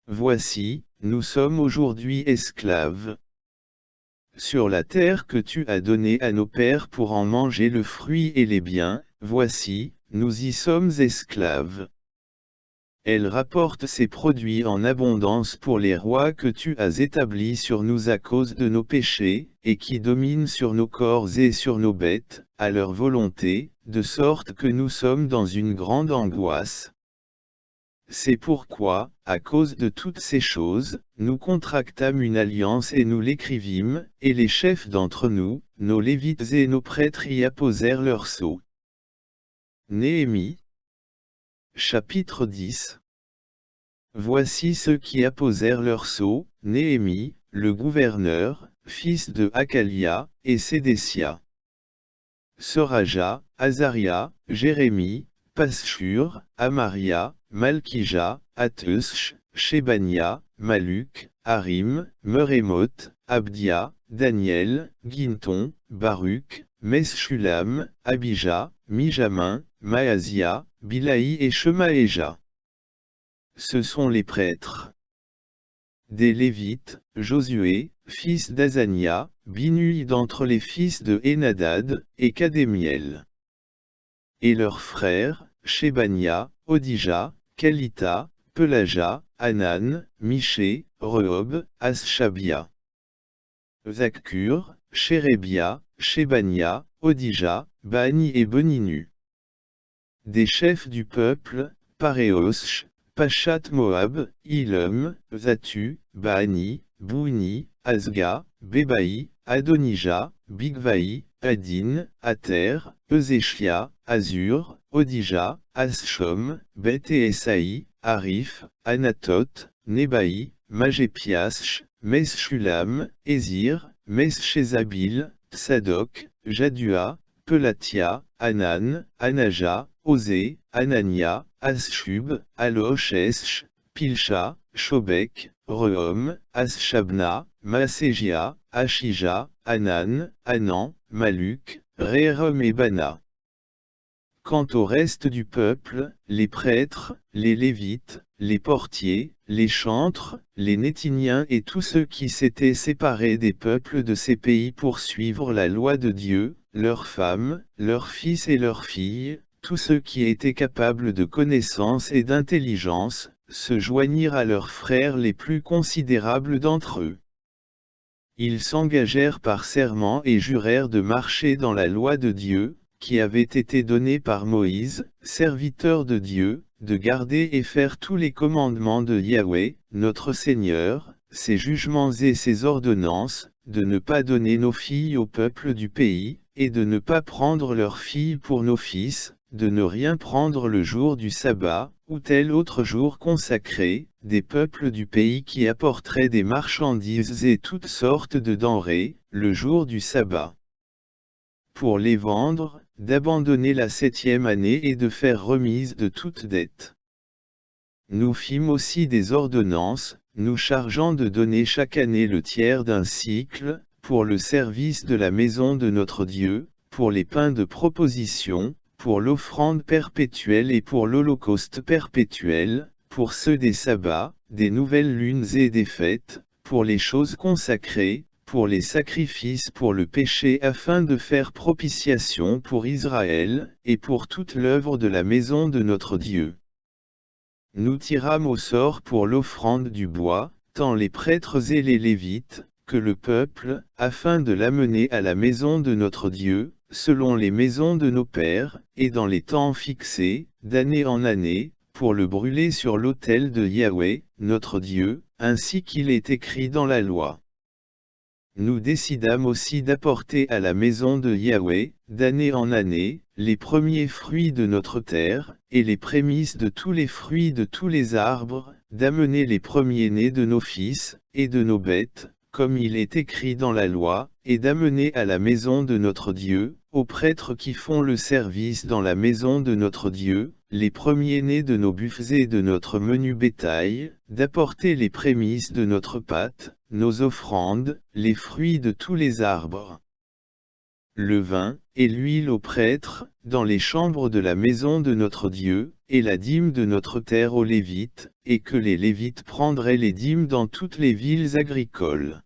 Voici, nous sommes aujourd'hui esclaves. Sur la terre que tu as donnée à nos pères pour en manger le fruit et les biens, voici, nous y sommes esclaves. Elle rapporte ses produits en abondance pour les rois que tu as établis sur nous à cause de nos péchés, et qui dominent sur nos corps et sur nos bêtes, à leur volonté, de sorte que nous sommes dans une grande angoisse. C'est pourquoi, à cause de toutes ces choses, nous contractâmes une alliance et nous l'écrivîmes, et les chefs d'entre nous, nos Lévites et nos prêtres y apposèrent leur sceau. Néhémie. Chapitre 10. Voici ceux qui apposèrent leur sceau, Néhémie, le gouverneur, fils de Hakalia, et Sédécia. Soraja, Azaria, Jérémie, Paschur, Amaria, Malkija, Ateusch, Shébania, Maluk, Harim, Merémoth, Abdia, Daniel, Ginton, Baruch, Meschulam, Abija, Mijamin, Maazia, Bilaï et Shemaéja. Ce sont les prêtres. Des Lévites, Josué, fils d'Azania, Binui d'entre les fils de Hénadad, et Kadémiel. Et leurs frères, Shébania, Odija, Kalita, Pelaja, Hanan, Miché, Rehob, Aschabia. Zakkur, Shérébia, Shébania, Odija, Bani et Beninu. Des chefs du peuple, Paréosh, Pachat Moab, Ilum, Zatu, Bani, Bouni, Azga, Bébaï, Adonija, Bigvaï, Adin, Ater, Ezéchia, Azur, Odija, Aschom, Beth et Esaï, Arif, Anatot, Nebaï, Magépiasch, Meschulam, Ezir, Meschézabil, Tsadok, Jadua, Pelatia, Anan, Anaja, Osé, Anania, Aschub, Alochesh, Pilcha, Shobek, Rehom, Aschabna, Maségia, Achija, Anan, Anan, Maluk, Réhom et Bana. Quant au reste du peuple, les prêtres, les Lévites, les portiers, les chantres, les Nétiniens et tous ceux qui s'étaient séparés des peuples de ces pays pour suivre la loi de Dieu, leurs femmes, leurs fils et leurs filles, tous ceux qui étaient capables de connaissance et d'intelligence, se joignirent à leurs frères les plus considérables d'entre eux. Ils s'engagèrent par serment et jurèrent de marcher dans la loi de Dieu, qui avait été donnée par Moïse, serviteur de Dieu, de garder et faire tous les commandements de Yahweh, notre Seigneur, ses jugements et ses ordonnances, de ne pas donner nos filles au peuple du pays, et de ne pas prendre leurs filles pour nos fils, de ne rien prendre le jour du sabbat, ou tel autre jour consacré, des peuples du pays qui apporteraient des marchandises et toutes sortes de denrées, le jour du sabbat. Pour les vendre, d'abandonner la 7e année et de faire remise de toute dette. Nous fîmes aussi des ordonnances, nous chargeant de donner chaque année le tiers d'un sicle, pour le service de la maison de notre Dieu, pour les pains de proposition, pour l'offrande perpétuelle et pour l'holocauste perpétuel, pour ceux des sabbats, des nouvelles lunes et des fêtes, pour les choses consacrées, pour les sacrifices pour le péché afin de faire propitiation pour Israël, et pour toute l'œuvre de la maison de notre Dieu. Nous tirâmes au sort pour l'offrande du bois, tant les prêtres et les Lévites, que le peuple, afin de l'amener à la maison de notre Dieu, selon les maisons de nos pères, et dans les temps fixés, d'année en année, pour le brûler sur l'autel de Yahweh, notre Dieu, ainsi qu'il est écrit dans la loi. nous décidâmes aussi d'apporter à la maison de Yahweh, d'année en année, les premiers fruits de notre terre, et les prémices de tous les fruits de tous les arbres, d'amener les premiers-nés de nos fils, et de nos bêtes, comme il est écrit dans la loi, et d'amener à la maison de notre Dieu, aux prêtres qui font le service dans la maison de notre Dieu, les premiers-nés de nos buffles et de notre menu bétail, d'apporter les prémices de notre pâte, nos offrandes, les fruits de tous les arbres, le vin, et l'huile aux prêtres, dans les chambres de la maison de notre Dieu, et la dîme de notre terre aux Lévites, et que les Lévites prendraient les dîmes dans toutes les villes agricoles.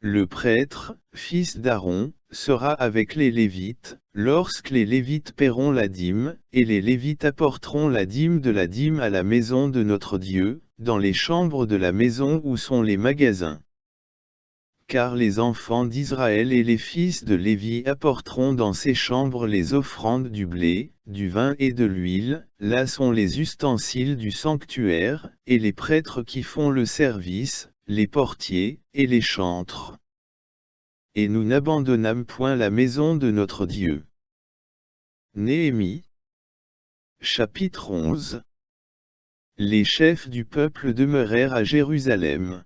Le prêtre, fils d'Aaron, sera avec les Lévites, lorsque les Lévites paieront la dîme, et les Lévites apporteront la dîme à la maison de notre Dieu, dans les chambres de la maison où sont les magasins. Car les enfants d'Israël et les fils de Lévi apporteront dans ces chambres les offrandes du blé, du vin et de l'huile, là sont les ustensiles du sanctuaire, et les prêtres qui font le service, les portiers, et les chantres. Et nous n'abandonnâmes point la maison de notre Dieu. Néhémie. Chapitre 11. Les chefs du peuple demeurèrent à Jérusalem.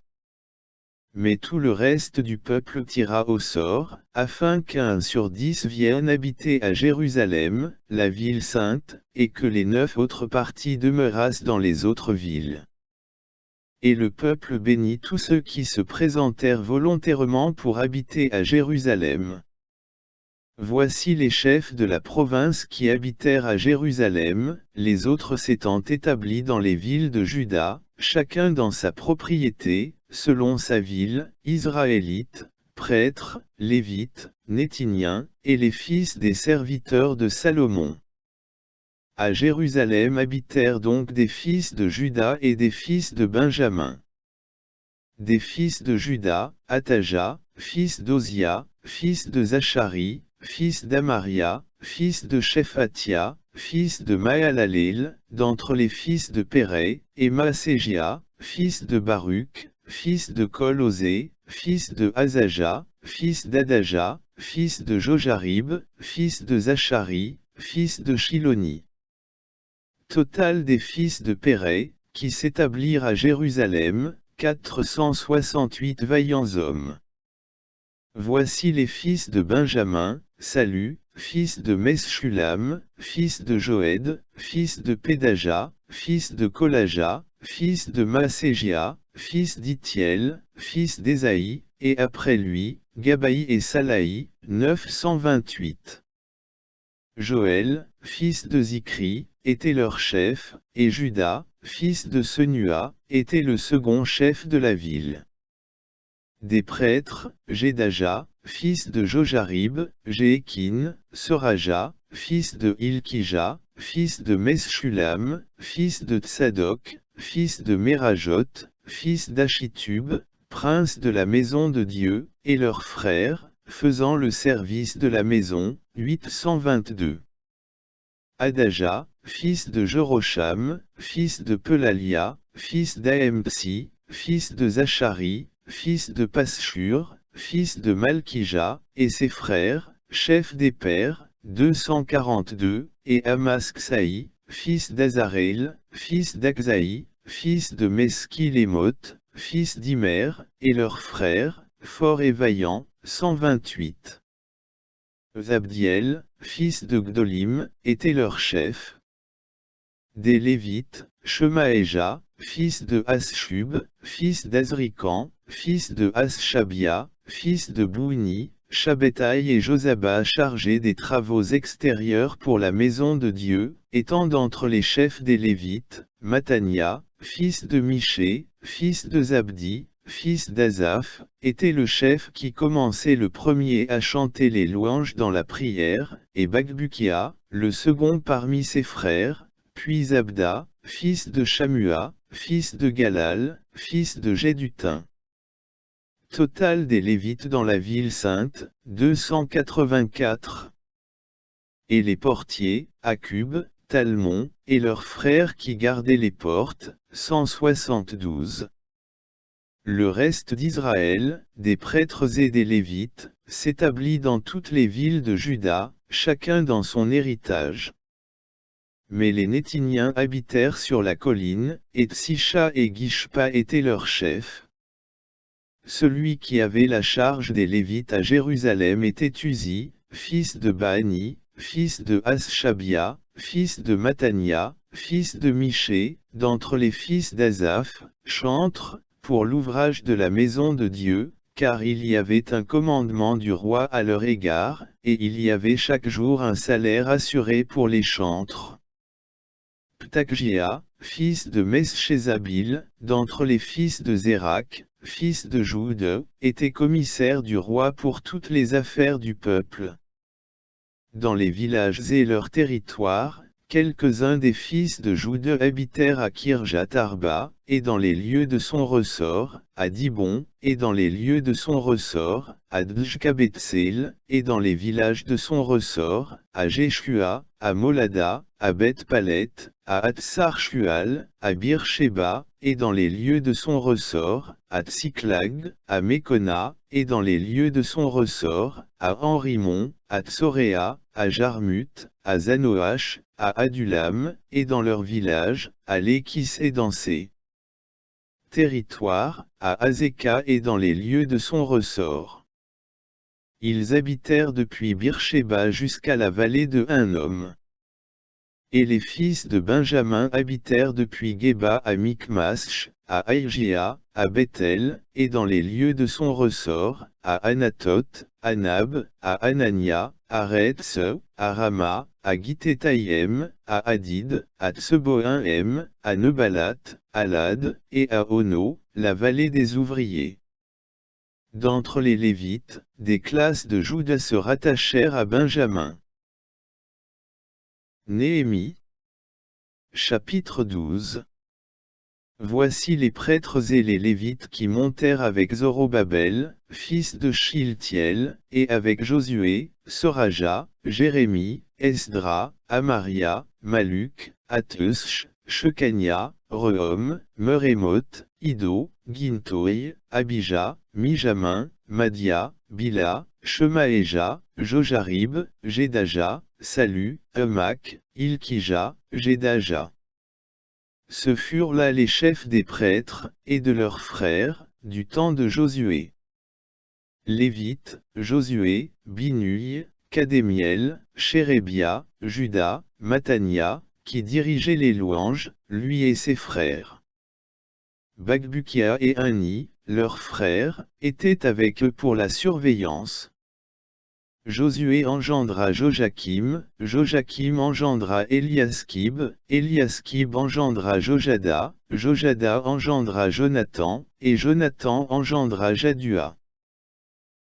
Mais tout le reste du peuple tira au sort, afin qu'1 sur 10 vienne habiter à Jérusalem, la ville sainte, et que les 9 autres parties demeurassent dans les autres villes. Et le peuple bénit tous ceux qui se présentèrent volontairement pour habiter à Jérusalem. Voici les chefs de la province qui habitèrent à Jérusalem, les autres s'étant établis dans les villes de Juda, chacun dans sa propriété, selon sa ville, Israélites, prêtres, Lévites, Néthiniens, et les fils des serviteurs de Salomon. À Jérusalem habitèrent donc des fils de Juda et des fils de Benjamin. Des fils de Juda, Ataja, fils d'Ozia, fils de Zachari, fils d'Amaria, fils de Shephatia, fils de Maalaleel, d'entre les fils de Péré, et Maaségia, fils de Baruch, fils de Colosé, fils de Azaja, fils d'Adaja, fils de Jojarib, fils de Zachari, fils de Shiloni. Total des fils de Péré, qui s'établirent à Jérusalem, 468 vaillants hommes. Voici les fils de Benjamin, Salu, fils de Meschulam, fils de Joëd, fils de Pédaja, fils de Kolaja, fils de Maaségia, fils d'Ithiel, fils d'Ésaïe, et après lui, Gabaï et Salaï, 928. Joël, fils de Zikri, était leur chef, et Juda, fils de Senua, était le second chef de la ville. Des prêtres, Jédaja, fils de Jojarib, Jéhékin, Soraja, fils de Hilkija, fils de Meschulam, fils de Tsadok, fils de Mérajot, fils d'Achitub, prince de la maison de Dieu, et leurs frères, faisant le service de la maison, 822. Adaja, fils de Jerocham, fils de Pelalia, fils d'Aempsi, fils de Zachari, fils de Paschur, fils de Malkija, et ses frères, chefs des pères, 242, et Amasksaï, fils d'Azareel, fils d'Aksaï, fils de Meskilémoth, fils d'Imer, et leurs frères, forts et vaillants, 128. Zabdiel, fils de Gdolim, était leur chef. Des Lévites, Shemaéja, fils de Asshub, fils d'Azrican, fils de Aschabia, fils de Bouni, Shabbethai et Josaba chargés des travaux extérieurs pour la maison de Dieu, étant d'entre les chefs des Lévites, Matania, fils de Miché, fils de Zabdi, fils d'Azaph, était le chef qui commençait le premier à chanter les louanges dans la prière, et Bakbukia, le second parmi ses frères, puis Zabda, fils de Shamua, fils de Galal, fils de Jédutin. Total des Lévites dans la ville sainte, 284. Et les portiers, Akub, Talmon, et leurs frères qui gardaient les portes, 172. Le reste d'Israël, des prêtres et des Lévites, s'établit dans toutes les villes de Juda, chacun dans son héritage. Mais les Nétiniens habitèrent sur la colline, et Tsisha et Gishpa étaient leurs chefs. Celui qui avait la charge des Lévites à Jérusalem était Uzi, fils de Baani, fils de Hasshabia, fils de Matania, fils de Miché, d'entre les fils d'Asaph, chantres, pour l'ouvrage de la maison de Dieu, car il y avait un commandement du roi à leur égard, et il y avait chaque jour un salaire assuré pour les chantres. Ptakjia, fils de Meschézabil, d'entre les fils de Zérak, fils de Joude, était commissaire du roi pour toutes les affaires du peuple. Dans les villages et leurs territoires, quelques-uns des fils de Joude habitèrent à Kirjat Arba, et dans les lieux de son ressort, à Dibon, et dans les lieux de son ressort, à Djkabetsel, et dans les villages de son ressort, à Jéshua, à Molada, à Beth-Palet, à Hatsar-Shual, à Beersheba, et dans les lieux de son ressort, à Tsiklag, à Mekona, et dans les lieux de son ressort, à Henrimon, à Tsoréa, à Jarmut, à Zanoach, à Adulam, et dans leurs villages, à Lékis et Dansé. Territoire, à Azeka et dans les lieux de son ressort. Ils habitèrent depuis Beersheba jusqu'à la vallée de Hinnom. Et les fils de Benjamin habitèrent depuis Geba à Mikmash, à Aïgia, à Bethel, et dans les lieux de son ressort, à Anatoth, à Nab, à Anania, à Retz, à Rama, à Gittethaïm, à Hadid, à Tseboïm, à Nebalat, à Lad, et à Ono, la vallée des ouvriers. D'entre les Lévites, des classes de Juda se rattachèrent à Benjamin. Néhémie. Chapitre 12. Voici les prêtres et les Lévites qui montèrent avec Zorobabel, fils de Shiltiel, et avec Josué, Soraja, Jérémie, Esdra, Amaria, Maluk, Ateush, Shekania, Rehom, Merémoth, Ido, Gintoï, Abija, Mijamin, Madia, Bila, Shemaéja, Jojarib, Jedaja, Salu, Emak, Ilkija, Jedaja. Ce furent là les chefs des prêtres, et de leurs frères, du temps de Josué. Lévites, Josué, Binuï, Kadémiel, Chérébia, Juda, Matania, qui dirigeaient les louanges, lui et ses frères. Bagbukia et Ani, leurs frères, étaient avec eux pour la surveillance. Josué engendra Joachim, Joachim engendra Eliaskib, Eliaskib engendra Jojada, Jojada engendra Jonathan, et Jonathan engendra Jadua.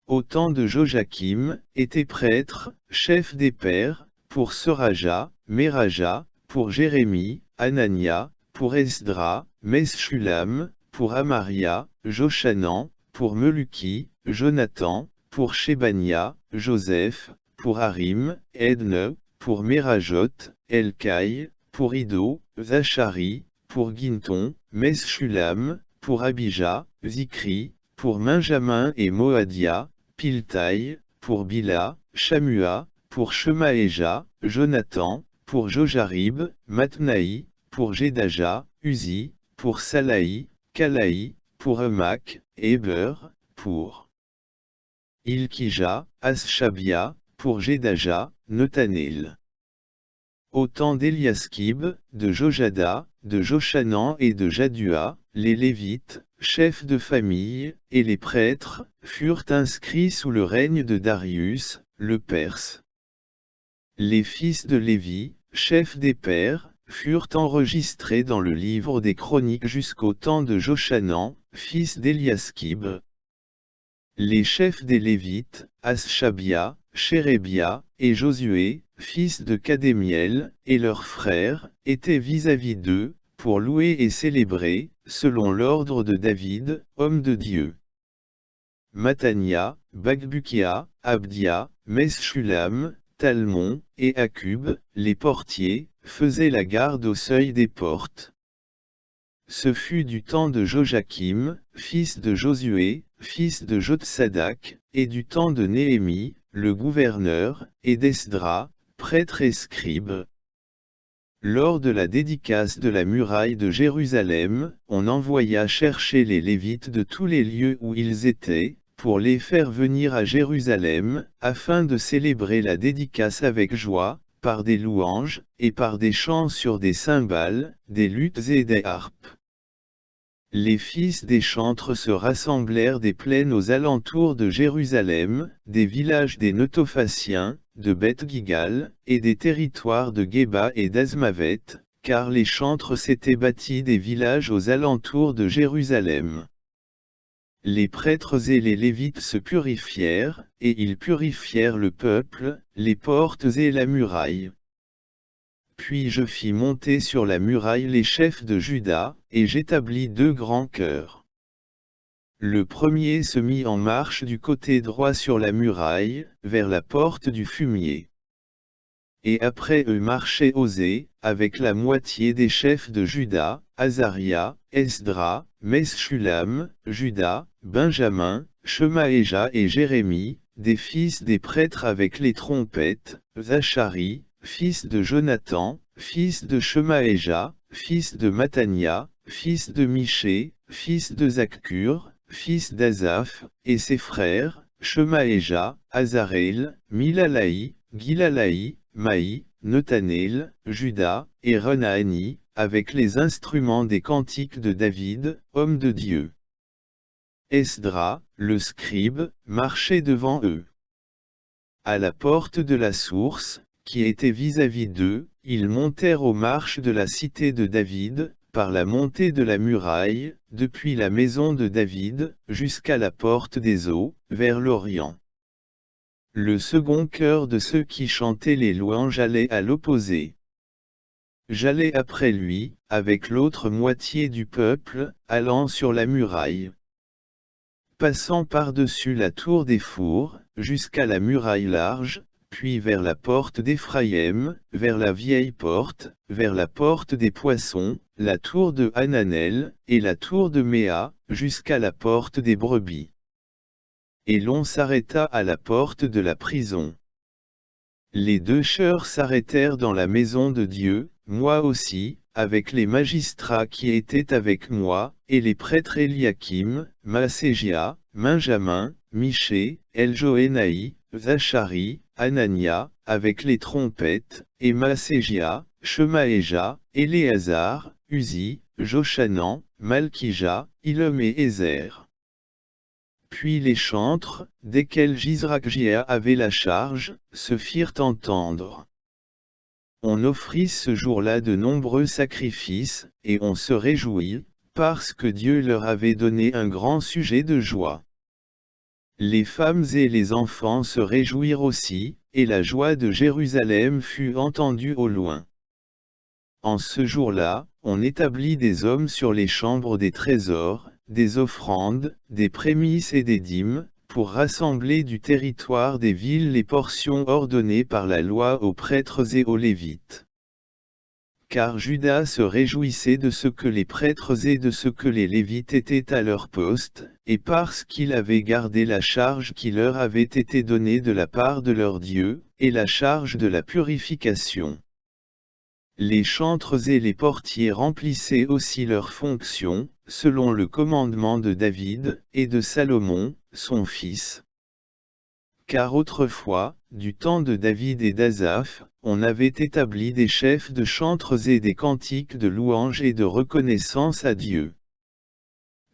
Au temps de Joachim, étaient prêtres, chefs des pères, pour Soraja, Meraja, pour Jérémie, Anania, pour Esdra, Meshulam, pour Amaria, Joshanan, pour Meluki, Jonathan, pour Shebania, Joseph, pour Harim, Edne, pour Merajot, Elkaï, pour Ido, Zachari, pour Ginton, Meshulam, pour Abija, Zikri, pour Benjamin et Moadia, Piltaï, pour Bila, Shamua, pour Shemaéja, Jonathan, pour Jojarib, Matnaï, pour Jedaja, Uzi, pour Salaï, Kalaï, pour Emak, Eber, pour Ilkija, Asshabia, pour Jedaja, Netanel. Au temps d'Eliaskib, de Jojada, de Joshanan et de Jadua, les Lévites, chefs de famille, et les prêtres, furent inscrits sous le règne de Darius, le Perse. Les fils de Lévi, chefs des pères, furent enregistrés dans le livre des chroniques jusqu'au temps de Joshanan, fils d'Eliaskib. Les chefs des Lévites, Asshabia, Chérébia, et Josué, fils de Kadémiel, et leurs frères, étaient vis-à-vis d'eux, pour louer et célébrer, selon l'ordre de David, homme de Dieu. Matania, Bagbukia, Abdia, Meshulam, Talmon, et Akub, les portiers, faisaient la garde au seuil des portes. Ce fut du temps de Joachim, fils de Josué, fils de Jotsadak, et du temps de Néhémie, le gouverneur, et d'Esdra, prêtre et scribe. Lors de la dédicace de la muraille de Jérusalem, on envoya chercher les Lévites de tous les lieux où ils étaient, pour les faire venir à Jérusalem, afin de célébrer la dédicace avec joie, par des louanges, et par des chants sur des cymbales, des luttes et des harpes. Les fils des chantres se rassemblèrent des plaines aux alentours de Jérusalem, des villages des Netophaciens, de Beth-Gigal, et des territoires de Géba et d'Azmavet, car les chantres s'étaient bâtis des villages aux alentours de Jérusalem. Les prêtres et les Lévites se purifièrent, et ils purifièrent le peuple, les portes et la muraille. Puis je fis monter sur la muraille les chefs de Juda, et j'établis 2 grands chœurs. Le premier se mit en marche du côté droit sur la muraille, vers la porte du fumier. Et après eux marchait Osée, avec la moitié des chefs de Juda, Azaria, Esdra, Meschulam, Juda, Benjamin, Shemaéja et Jérémie, des fils des prêtres avec les trompettes, Zachari, fils de Jonathan, fils de Shemaéja, fils de Matania, fils de Miché, fils de Zakkur, fils d'Azaph, et ses frères, Shemaéja, Azarel, Milalaï, Gilalaï, Maï, Netanel, Juda, et Renaani, avec les instruments des cantiques de David, homme de Dieu. Esdra, le scribe, marchait devant eux. À la porte de la source, qui était vis-à-vis d'eux, ils montèrent aux marches de la cité de David, par la montée de la muraille, depuis la maison de David, jusqu'à la porte des eaux, vers l'Orient. Le second chœur de ceux qui chantaient les louanges allait à l'opposé. J'allais après lui, avec l'autre moitié du peuple, allant sur la muraille. Passant par-dessus la tour des fours, jusqu'à la muraille large, puis vers la porte d'Éphraïm, vers la vieille porte, vers la porte des poissons, la tour de Hananel, et la tour de Méa, jusqu'à la porte des brebis. Et l'on s'arrêta à la porte de la prison. Les 2 chœurs s'arrêtèrent dans la maison de Dieu, moi aussi, avec les magistrats qui étaient avec moi, et les prêtres Eliakim, Maaségia, Benjamin, Miché, Eljoénaï, Zachari, Anania, avec les trompettes, et Maaségia, Shemaéja, Éléazar, Uzi, Jochanan, Malkija, Ilom et Ézer. Puis les chantres, desquels Jizrakjia avait la charge, se firent entendre. On offrit ce jour-là de nombreux sacrifices, et on se réjouit, parce que Dieu leur avait donné un grand sujet de joie. Les femmes et les enfants se réjouirent aussi, et la joie de Jérusalem fut entendue au loin. En ce jour-là, on établit des hommes sur les chambres des trésors, des offrandes, des prémices et des dîmes, pour rassembler du territoire des villes les portions ordonnées par la loi aux prêtres et aux Lévites. Car Juda se réjouissait de ce que les prêtres et de ce que les Lévites étaient à leur poste, et parce qu'ils avaient gardé la charge qui leur avait été donnée de la part de leur Dieu, et la charge de la purification. Les chantres et les portiers remplissaient aussi leurs fonctions, selon le commandement de David, et de Salomon, son fils. Car autrefois, du temps de David et d'Azaph, on avait établi des chefs de chantres et des cantiques de louange et de reconnaissance à Dieu.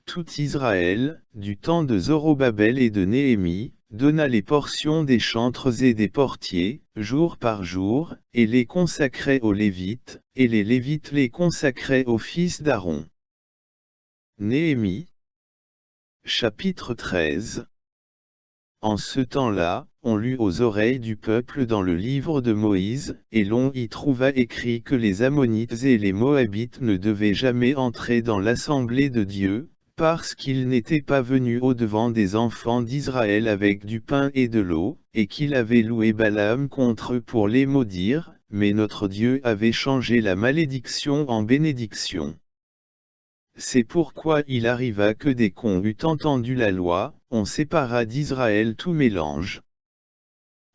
Tout Israël, du temps de Zorobabel et de Néhémie, donna les portions des chantres et des portiers, jour par jour, et les consacrait aux Lévites, et les Lévites les consacraient aux fils d'Aaron. Néhémie. Chapitre 13. En ce temps-là, on lut aux oreilles du peuple dans le livre de Moïse, et l'on y trouva écrit que les Ammonites et les Moabites ne devaient jamais entrer dans l'assemblée de Dieu, parce qu'ils n'étaient pas venus au-devant des enfants d'Israël avec du pain et de l'eau, et qu'il avait loué Balaam contre eux pour les maudire, mais notre Dieu avait changé la malédiction en bénédiction. C'est pourquoi il arriva que dès qu'on eut entendu la loi, on sépara d'Israël tout mélange.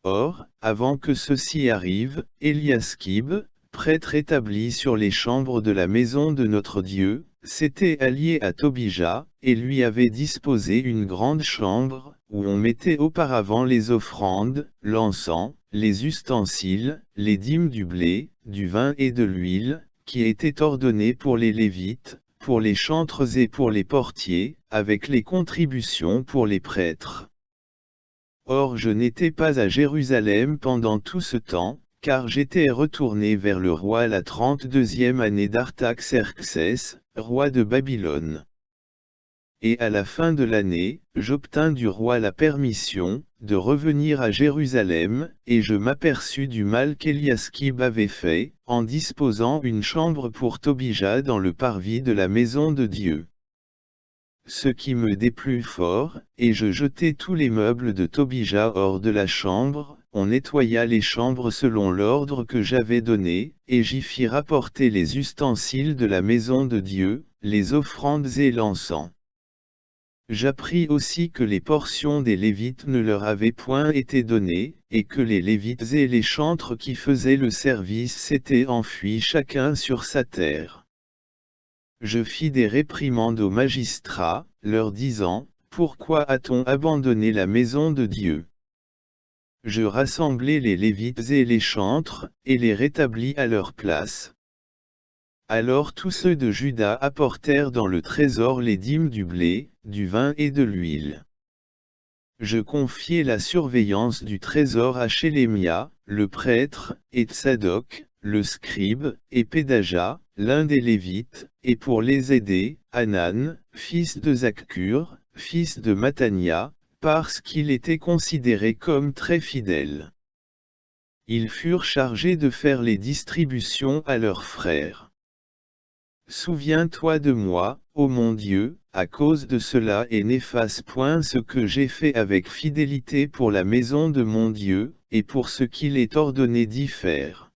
Or, avant que ceci arrive, Eliaskib, prêtre établi sur les chambres de la maison de notre Dieu, s'était allié à Tobija, et lui avait disposé une grande chambre, où on mettait auparavant les offrandes, l'encens, les ustensiles, les dîmes du blé, du vin et de l'huile, qui étaient ordonnés pour les Lévites, pour les chantres et pour les portiers, avec les contributions pour les prêtres. Or je n'étais pas à Jérusalem pendant tout ce temps, car j'étais retourné vers le roi la 32e année d'Artaxerxès, roi de Babylone. Et à la fin de l'année, j'obtins du roi la permission de revenir à Jérusalem, et je m'aperçus du mal qu'Eliaskib avait fait, en disposant une chambre pour Tobija dans le parvis de la maison de Dieu. Ce qui me déplut fort, et je jetai tous les meubles de Tobija hors de la chambre, on nettoya les chambres selon l'ordre que j'avais donné, et j'y fis rapporter les ustensiles de la maison de Dieu, les offrandes et l'encens. J'appris aussi que les portions des Lévites ne leur avaient point été données, et que les Lévites et les chantres qui faisaient le service s'étaient enfuis chacun sur sa terre. Je fis des réprimandes aux magistrats, leur disant, « Pourquoi a-t-on abandonné la maison de Dieu ?» Je rassemblai les Lévites et les chantres, et les rétablis à leur place. Alors tous ceux de Juda apportèrent dans le trésor les dîmes du blé, du vin et de l'huile. Je confiai la surveillance du trésor à Shélémia, le prêtre, et Tsadok, le scribe, et Pédaja, l'un des Lévites, et pour les aider, Hanan, fils de Zakkur, fils de Mattania, parce qu'il était considéré comme très fidèle. Ils furent chargés de faire les distributions à leurs frères. Souviens-toi de moi, ô mon Dieu, à cause de cela et n'efface point ce que j'ai fait avec fidélité pour la maison de mon Dieu, et pour ce qu'il est ordonné d'y faire.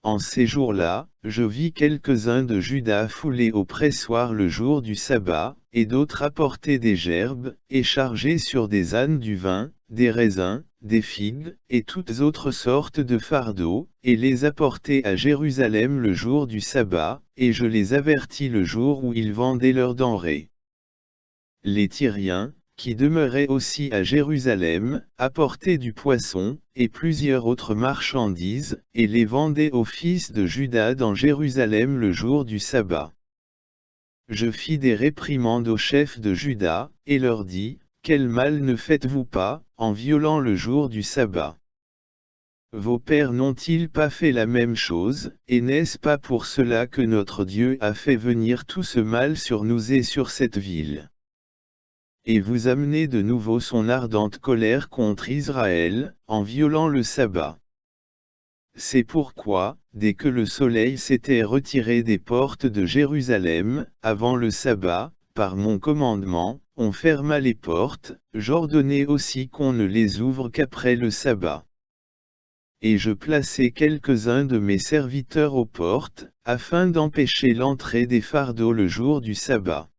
En ces jours-là, je vis quelques-uns de Juda foulés au pressoir le jour du sabbat, et d'autres apporter des gerbes, et charger sur des ânes du vin, des raisins, des figues, et toutes autres sortes de fardeaux, et les apporter à Jérusalem le jour du sabbat, et je les avertis le jour où ils vendaient leurs denrées. Les Tyriens, qui demeuraient aussi à Jérusalem, apportaient du poisson, et plusieurs autres marchandises, et les vendaient aux fils de Juda dans Jérusalem le jour du sabbat. Je fis des réprimandes aux chefs de Juda, et leur dis, « Quel mal ne faites-vous pas, en violant le jour du sabbat? Vos pères n'ont-ils pas fait la même chose, et n'est-ce pas pour cela que notre Dieu a fait venir tout ce mal sur nous et sur cette ville? Et vous amenez de nouveau son ardente colère contre Israël, en violant le sabbat. C'est pourquoi, dès que le soleil s'était retiré des portes de Jérusalem, avant le sabbat, par mon commandement, on ferma les portes, j'ordonnai aussi qu'on ne les ouvre qu'après le sabbat. Et je plaçai quelques-uns de mes serviteurs aux portes, afin d'empêcher l'entrée des fardeaux le jour du sabbat.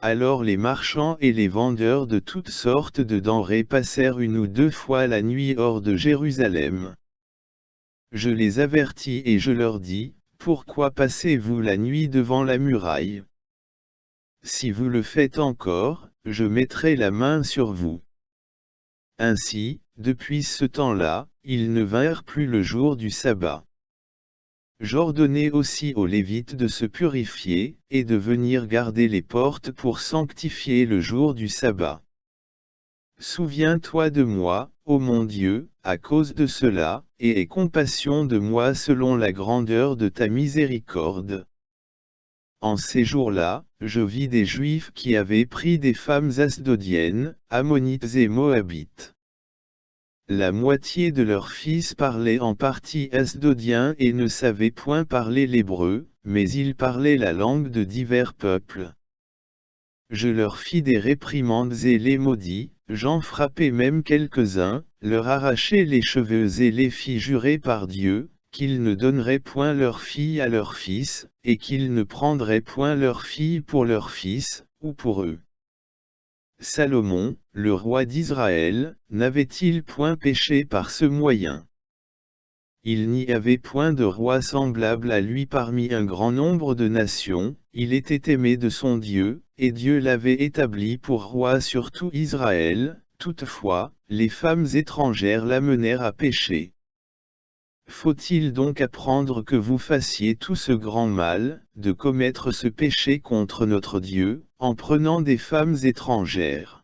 Alors les marchands et les vendeurs de toutes sortes de denrées passèrent une ou deux fois la nuit hors de Jérusalem. Je les avertis et je leur dis, « Pourquoi passez-vous la nuit devant la muraille? Si vous le faites encore, je mettrai la main sur vous. » Ainsi, depuis ce temps-là, ils ne vinrent plus le jour du sabbat. J'ordonnai aussi aux Lévites de se purifier, et de venir garder les portes pour sanctifier le jour du sabbat. Souviens-toi de moi, ô mon Dieu, à cause de cela, et aie compassion de moi selon la grandeur de ta miséricorde. En ces jours-là, je vis des Juifs qui avaient pris des femmes asdodiennes, ammonites et moabites. La moitié de leurs fils parlaient en partie asdodien et ne savaient point parler l'hébreu, mais ils parlaient la langue de divers peuples. Je leur fis des réprimandes et les maudis, j'en frappai même quelques-uns, leur arrachai les cheveux et les fis jurer par Dieu, qu'ils ne donneraient point leurs filles à leurs fils, et qu'ils ne prendraient point leurs filles pour leurs fils, ou pour eux. Salomon, le roi d'Israël, n'avait-il point péché par ce moyen? Il n'y avait point de roi semblable à lui parmi un grand nombre de nations, il était aimé de son Dieu, et Dieu l'avait établi pour roi sur tout Israël. Toutefois, les femmes étrangères l'amenèrent à pécher. Faut-il donc apprendre que vous fassiez tout ce grand mal, de commettre ce péché contre notre Dieu, en prenant des femmes étrangères?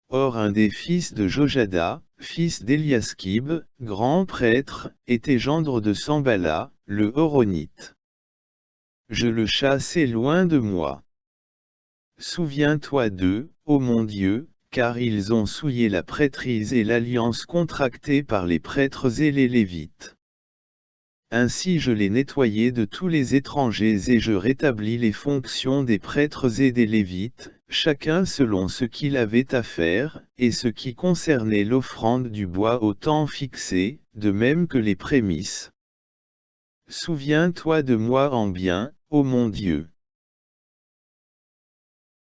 Or un des fils de Jojada, fils d'Eliaskib, grand prêtre, était gendre de Sambala, le Horonite. Je le chassai loin de moi. Souviens-toi d'eux, ô mon Dieu, car ils ont souillé la prêtrise et l'alliance contractée par les prêtres et les Lévites. Ainsi je les nettoyai de tous les étrangers et je rétablis les fonctions des prêtres et des Lévites, chacun selon ce qu'il avait à faire, et ce qui concernait l'offrande du bois au temps fixé, de même que les prémices. Souviens-toi de moi en bien, ô mon Dieu.